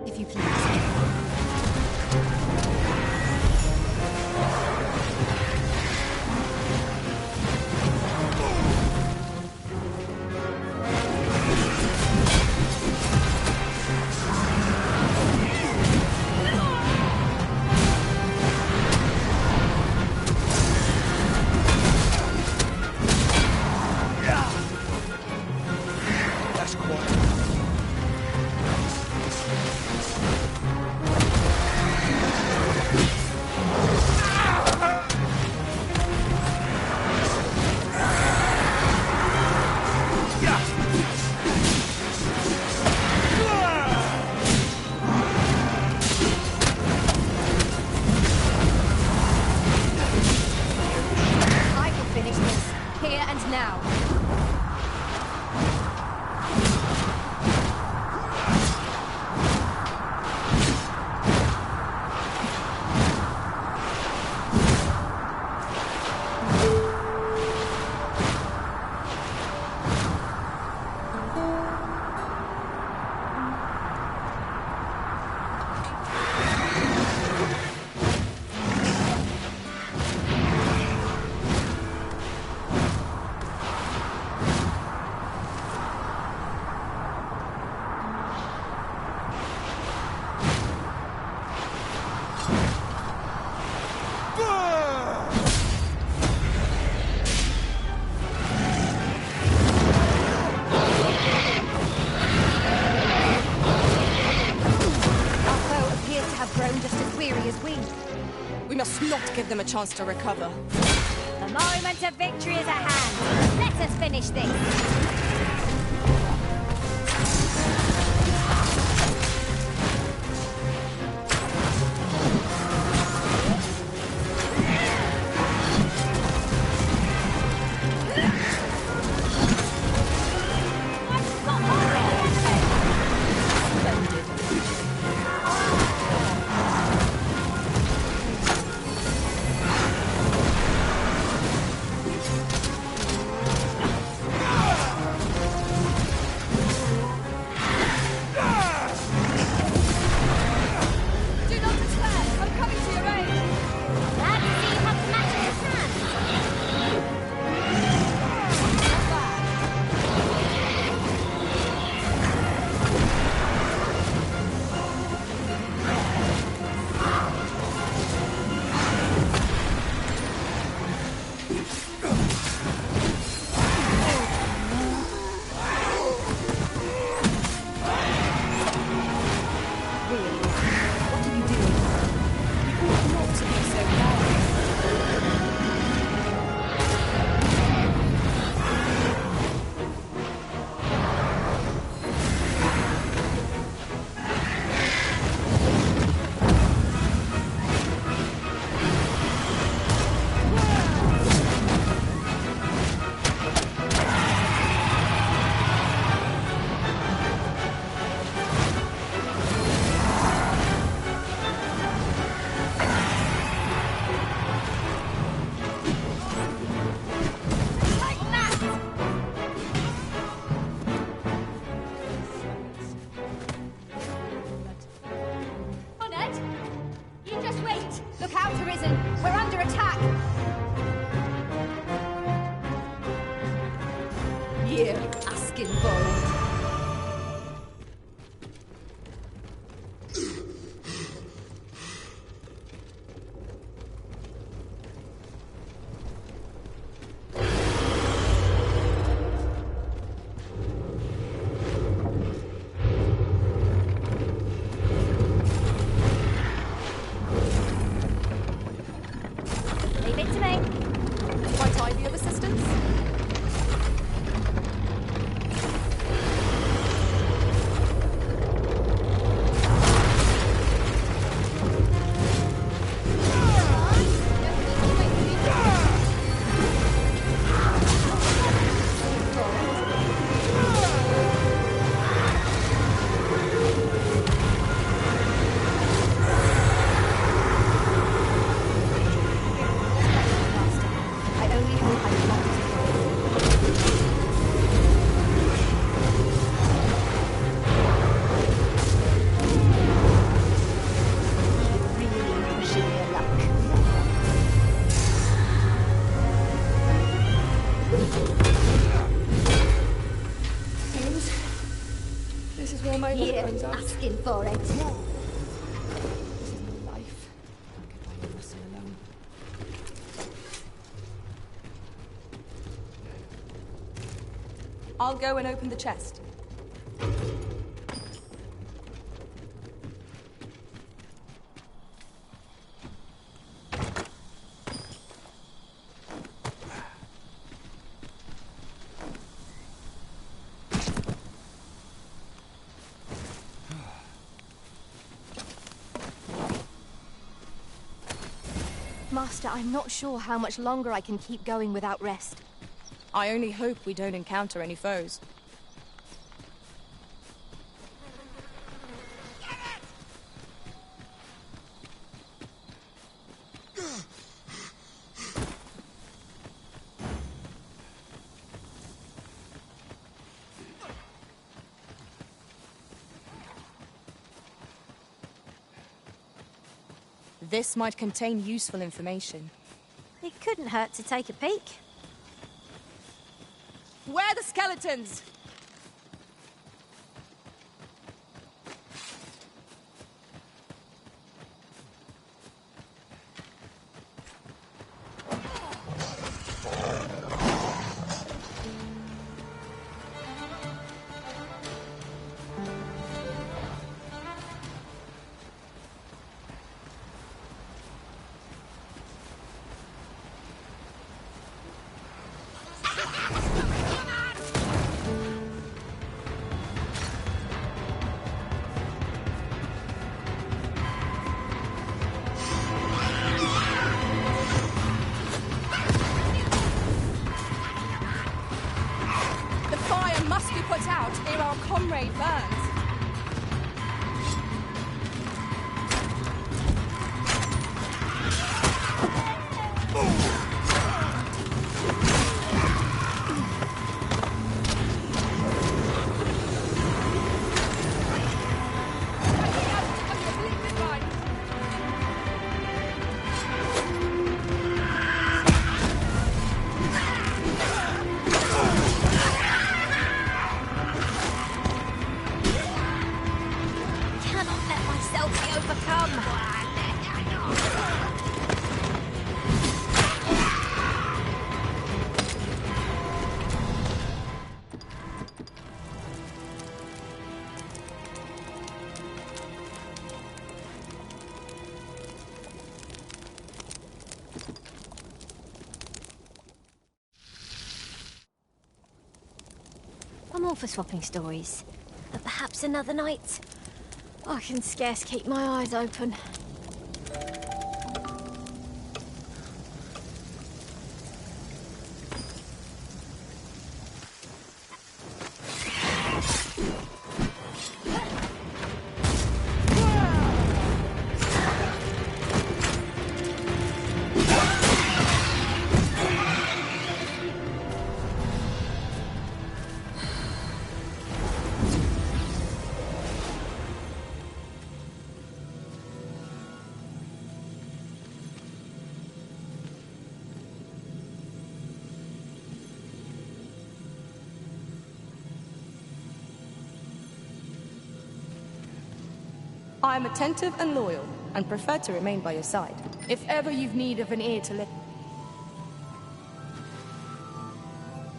If you please. Let's not give them a chance to recover. The moment of victory is at hand. Let us finish this. Asking for it. This is my life. Can't get by your muscle alone. I'll go and open the chest. Master, I'm not sure how much longer I can keep going without rest. I only hope we don't encounter any foes. This might contain useful information. It couldn't hurt to take a peek. Where are the skeletons? comrade burns. Cannot let myself be overcome. I'm all for swapping stories, but perhaps another night. I can scarce keep my eyes open. I am attentive and loyal, and prefer to remain by your side. If ever you've need of an ear to listen,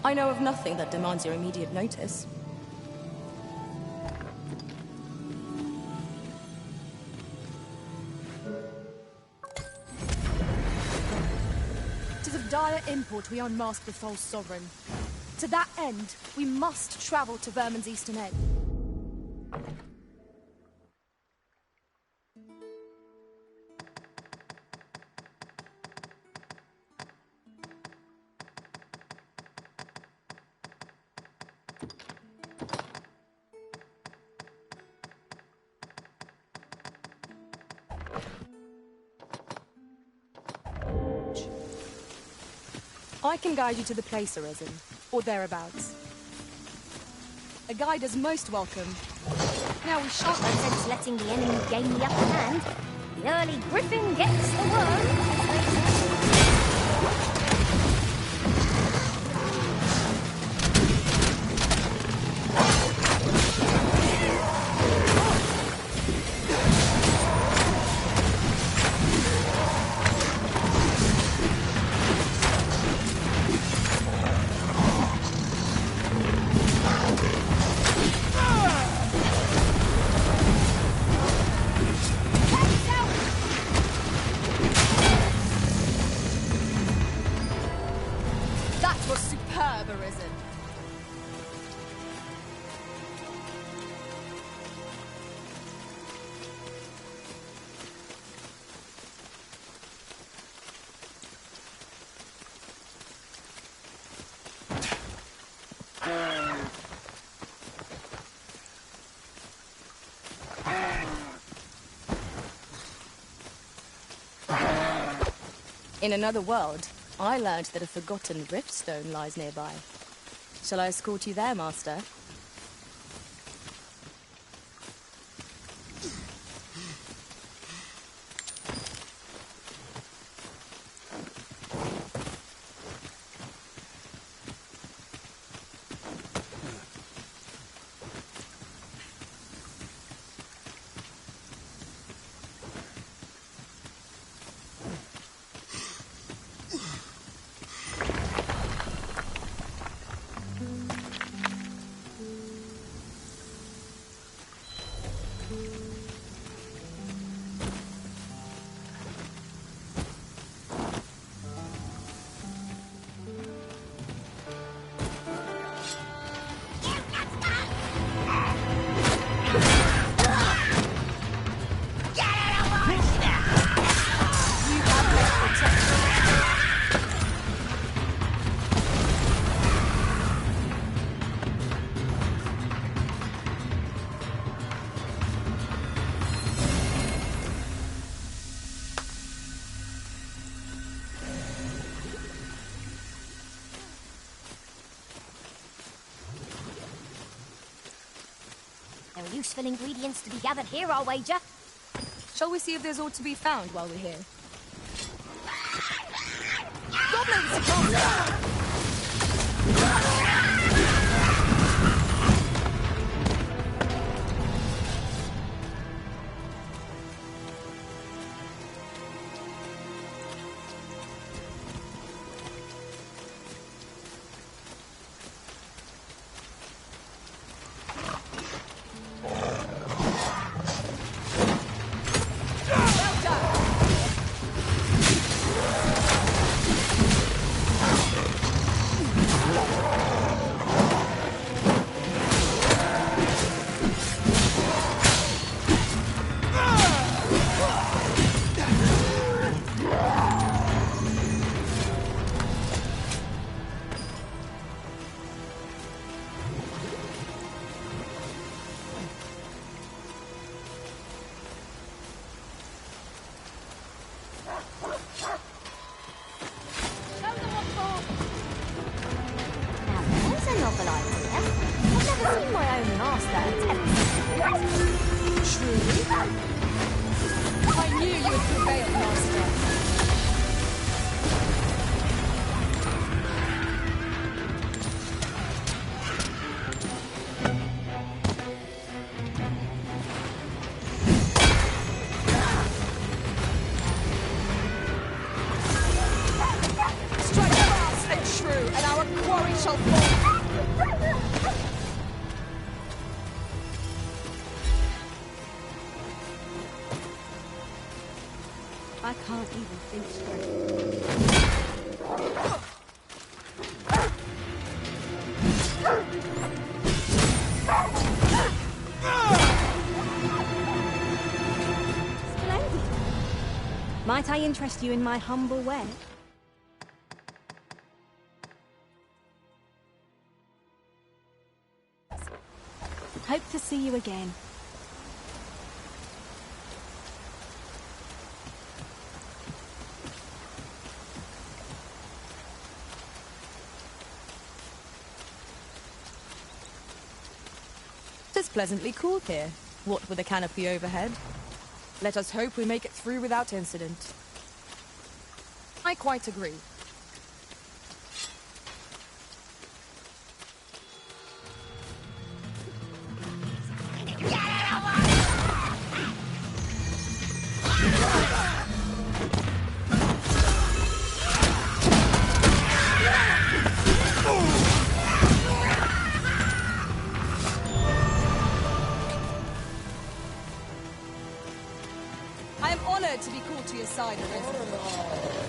I know of nothing that demands your immediate notice. It is of dire import we unmask the false sovereign. To that end, we must travel to Vermin's eastern end. I can guide you to the place, Arisen, or thereabouts. A guide is most welcome. Now we shan't no sense letting the enemy gain the upper hand. The early griffin gets the worm. That was superb, Arisen. In another world, I learned that a forgotten riftstone lies nearby. Shall I escort you there, Master? There are useful ingredients to be gathered here, I'll wager. Shall we see if there's aught to be found while we're here? Goblins! I can't even think straight. Splendid. Might I interest you in my humble way? Hope to see you again. It's pleasantly cool here, what with a canopy overhead. Let us hope we make it through without incident. I quite agree. I am honored to be called to your side, Arisen.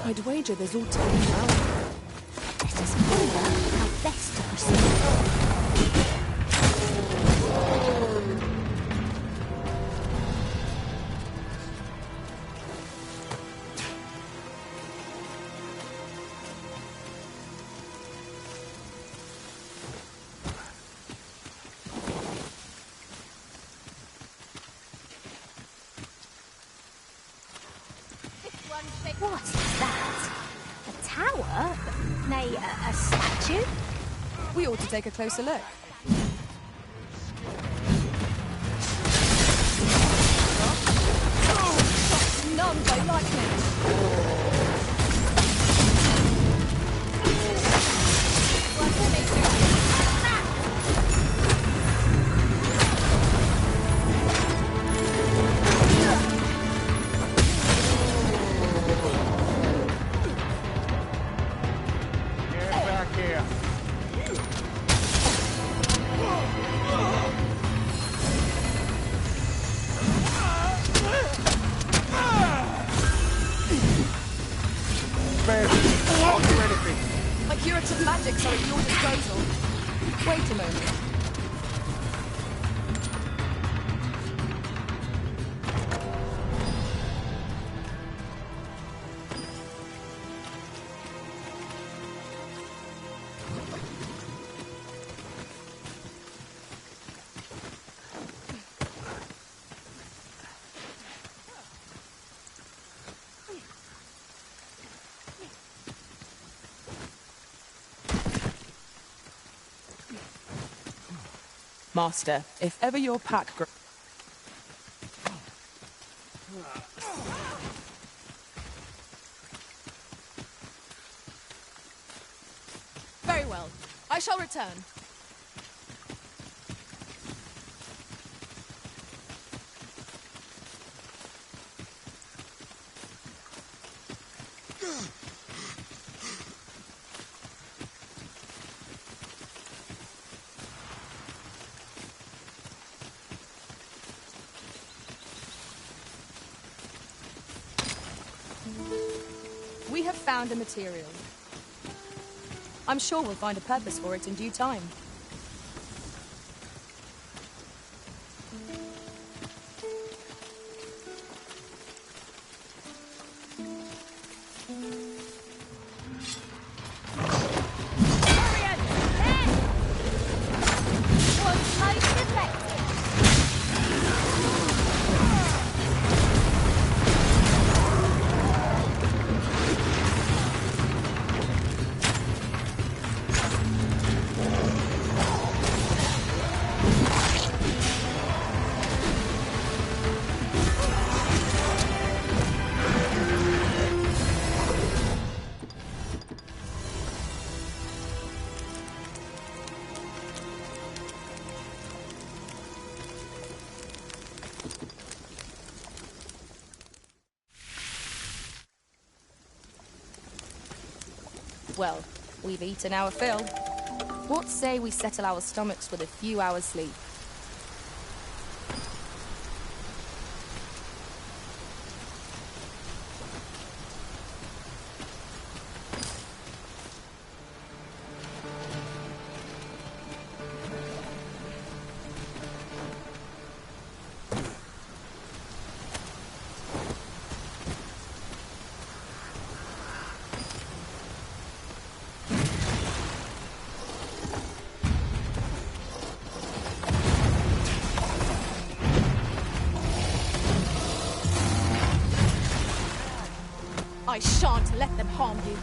I'd wager there's all to be found. Let us ponder how best to proceed. What is that? A tower? Nay, a statue? We ought to take a closer look. None by lightning. My curative magics are at your disposal. Wait a moment. Master, if ever your pack Very well. I shall return. We have found a material. I'm sure we'll find a purpose for it in due time. Well, we've eaten our fill. What say we settle our stomachs with a few hours' sleep? I shan't let them harm you.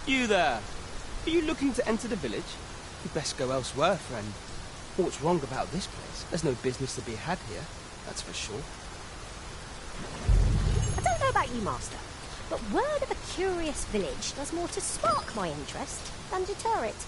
You there! Are you looking to enter the village? You'd best go elsewhere, friend. What's wrong about this place? There's no business to be had here, that's for sure. I don't know about you, Master, but word of a curious village does more to spark my interest than deter it.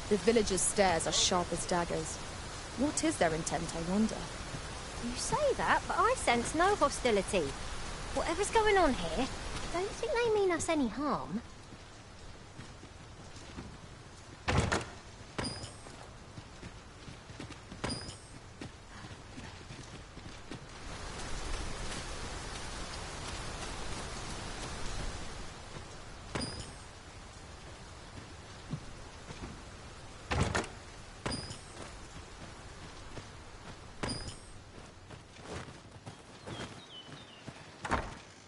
The villagers' stares are sharp as daggers. What is their intent, I wonder? You say that, but I sense no hostility. Whatever's going on here, I don't think they mean us any harm.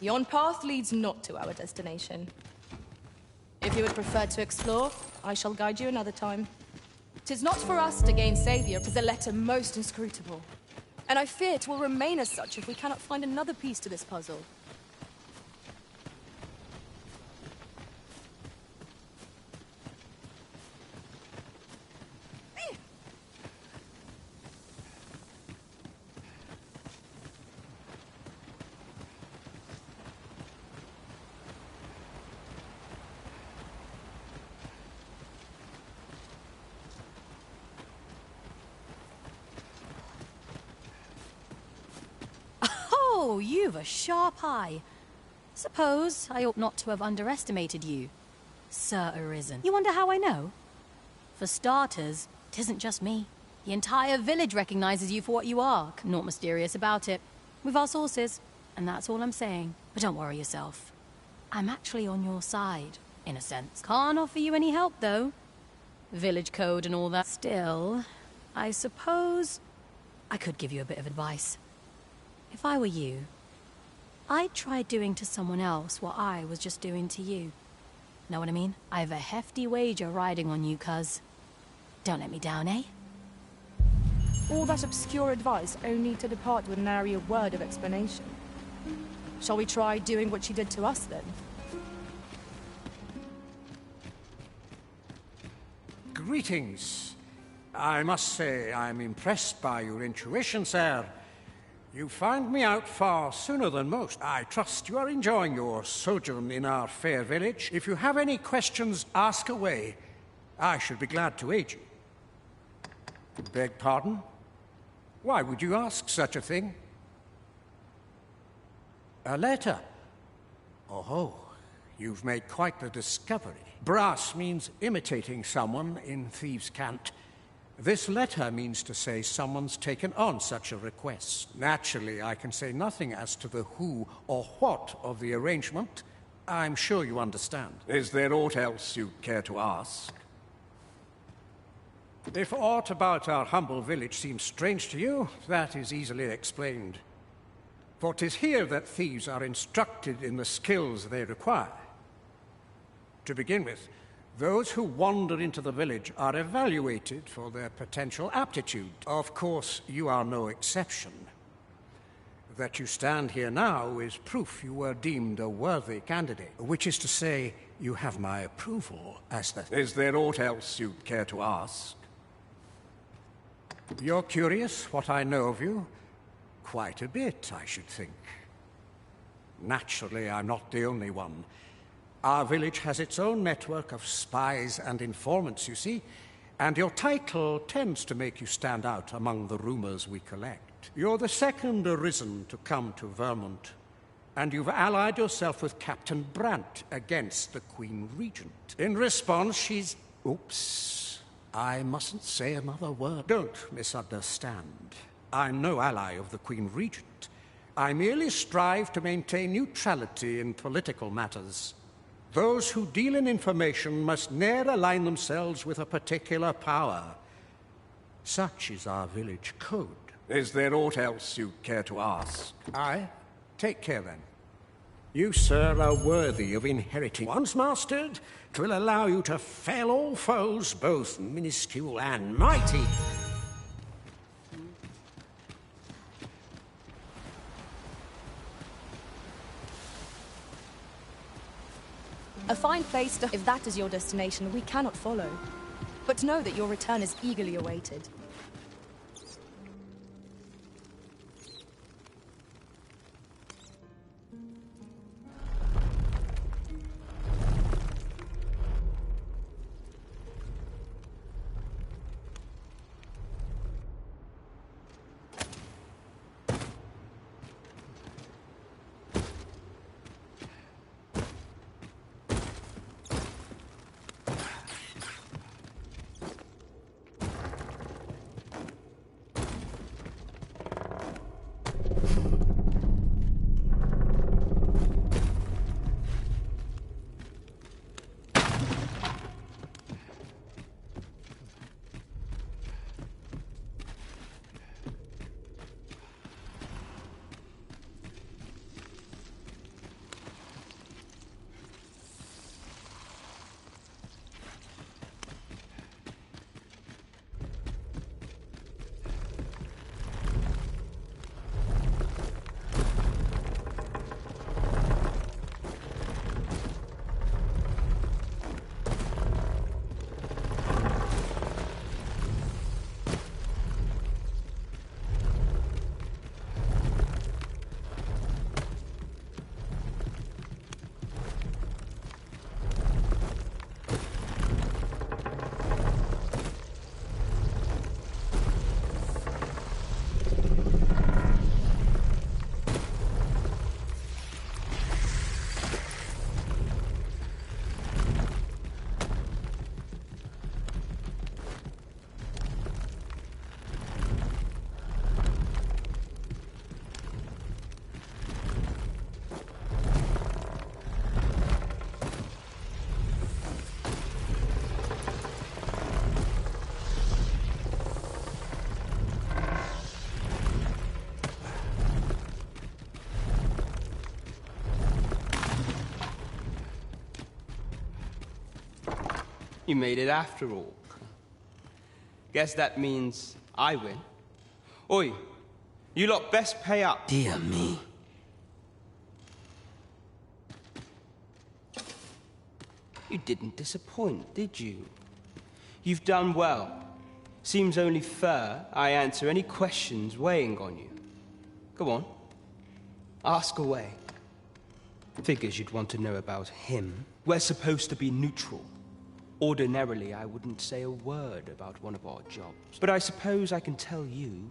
Yon path leads not to our destination. If you would prefer to explore, I shall guide you another time. 'Tis not for us to gain savior, 'tis a letter most inscrutable. And I fear it will remain as such if we cannot find another piece to this puzzle. Oh, you've a sharp eye. Suppose I ought not to have underestimated you, Sir Arisen. You wonder how I know? For starters, it isn't just me. The entire village recognizes you for what you are. Naught mysterious about it. We've our sources, and that's all I'm saying. But don't worry yourself. I'm actually on your side, in a sense. Can't offer you any help, though. Village code and all that. Still, I suppose I could give you a bit of advice. If I were you, I'd try doing to someone else what I was just doing to you. Know what I mean? I've a hefty wager riding on you, cuz. Don't let me down, eh? All that obscure advice only to depart with nary a word of explanation. Shall we try doing what she did to us, then? Greetings. I must say I'm impressed by your intuition, sir. You found me out far sooner than most. I trust you are enjoying your sojourn in our fair village. If you have any questions, ask away. I should be glad to aid you. Beg pardon? Why would you ask such a thing? A letter? Oh, you've made quite the discovery. Brass means imitating someone in thieves' cant. This letter means to say someone's taken on such a request. Naturally, I can say nothing as to the who or what of the arrangement. I'm sure you understand. Is there aught else you'd care to ask? If aught about our humble village seems strange to you, that is easily explained. For 'tis here that thieves are instructed in the skills they require. To begin with, those who wander into the village are evaluated for their potential aptitude. Of course, you are no exception. That you stand here now is proof you were deemed a worthy candidate, which is to say, you have my approval as the... Is there aught else you'd care to ask? You're curious what I know of you? Quite a bit, I should think. Naturally, I'm not the only one. Our village has its own network of spies and informants, you see, and your title tends to make you stand out among the rumors we collect. You're the second Arisen to come to Vermont, and you've allied yourself with Captain Brant against the Queen Regent. In response, she's... Oops. I mustn't say another word. Don't misunderstand. I'm no ally of the Queen Regent. I merely strive to maintain neutrality in political matters. Those who deal in information must ne'er align themselves with a particular power. Such is our village code. Is there aught else you'd care to ask? Aye. Take care, then. You, sir, are worthy of inheriting. Once mastered, 'twill allow you to fell all foes, both minuscule and mighty. A fine place to... If that is your destination, we cannot follow. But know that your return is eagerly awaited. You made it after all. Guess that means I win. Oi, you lot best pay up. Dear me. You didn't disappoint, did you? You've done well. Seems only fair I answer any questions weighing on you. Go on. Ask away. Figures you'd want to know about him. We're supposed to be neutral. Ordinarily, I wouldn't say a word about one of our jobs. But I suppose I can tell you,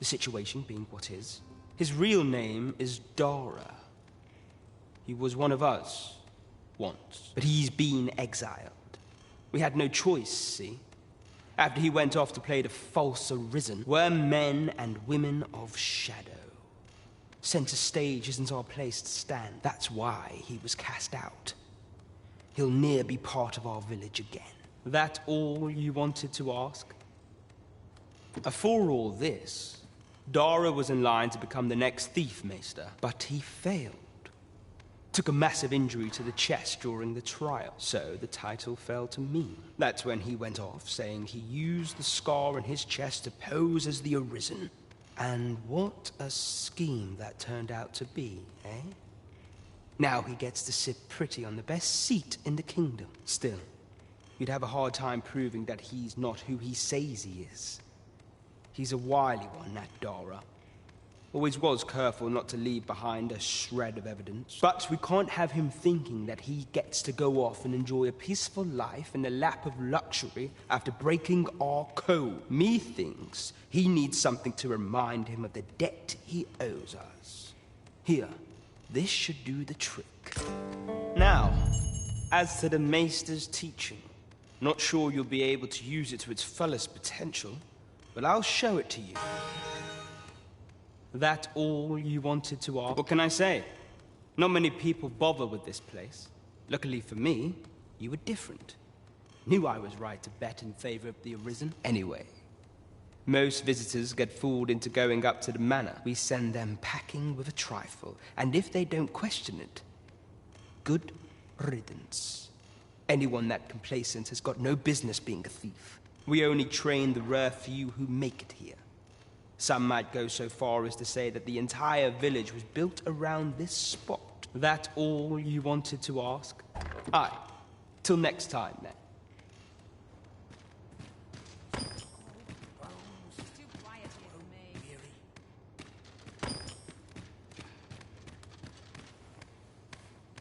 the situation being what is. His real name is Dara. He was one of us, once. But he's been exiled. We had no choice, see? After he went off to play the false arisen, we're men and women of shadow. Center stage isn't our place to stand. That's why he was cast out. He'll ne'er be part of our village again. That all you wanted to ask? For all this, Dara was in line to become the next thief maester, but he failed. Took a massive injury to the chest during the trial, so the title fell to me. That's when he went off, saying he used the scar in his chest to pose as the Arisen. And what a scheme that turned out to be, eh? Now he gets to sit pretty on the best seat in the kingdom. Still, you'd have a hard time proving that he's not who he says he is. He's a wily one, that Dara. Always was careful not to leave behind a shred of evidence. But we can't have him thinking that he gets to go off and enjoy a peaceful life in the lap of luxury after breaking our code. Me thinks he needs something to remind him of the debt he owes us. Here, this should do the trick. Now, as to the Maester's teaching, not sure you'll be able to use it to its fullest potential, but I'll show it to you. That all you wanted to ask? What can I say? Not many people bother with this place. Luckily for me, you were different. Knew I was right to bet in favor of the Arisen. Anyway, most visitors get fooled into going up to the manor. We send them packing with a trifle, and if they don't question it, good riddance. Anyone that complacent has got no business being a thief. We only train the rare few who make it here. Some might go so far as to say that the entire village was built around this spot. That all you wanted to ask? Aye. Till next time, then.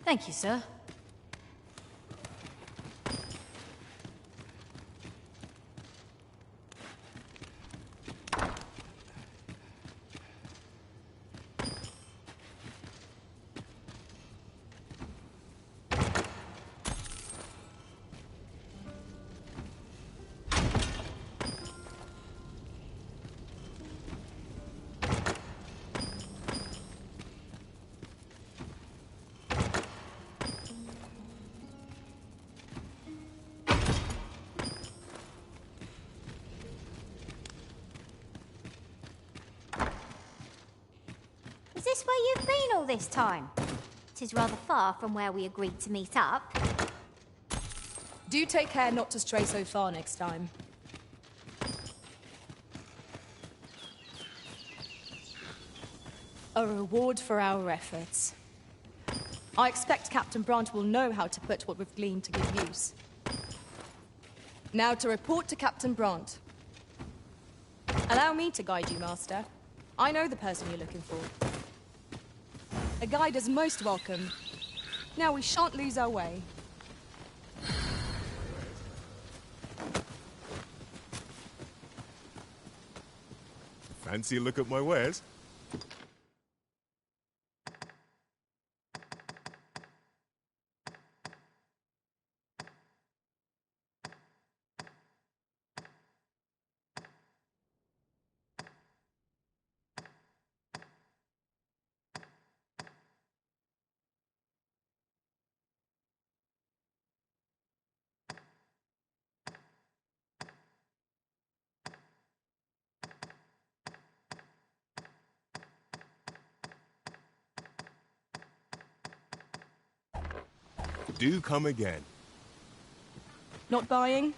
Thank you, sir. Is this where you've been all this time? 'Tis rather far from where we agreed to meet up. Do take care not to stray so far next time. A reward for our efforts. I expect Captain Brant will know how to put what we've gleaned to good use. Now to report to Captain Brant. Allow me to guide you, Master. I know the person you're looking for. A guide is most welcome. Now we shan't lose our way. Fancy a look at my wares? Do come again. Not buying?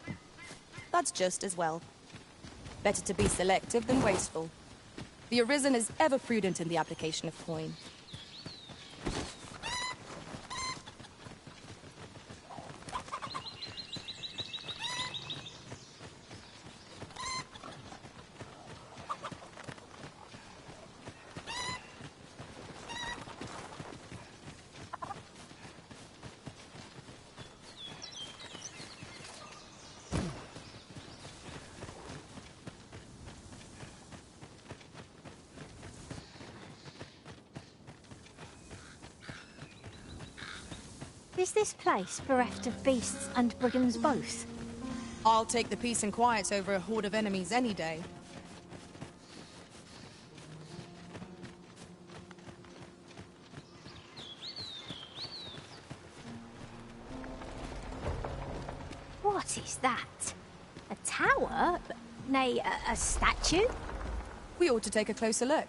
That's just as well. Better to be selective than wasteful. The Arisen is ever prudent in the application of coin. Is this place bereft of beasts and brigands both? I'll take the peace and quiet over a horde of enemies any day. What is that? A tower? Nay, a statue? We ought to take a closer look.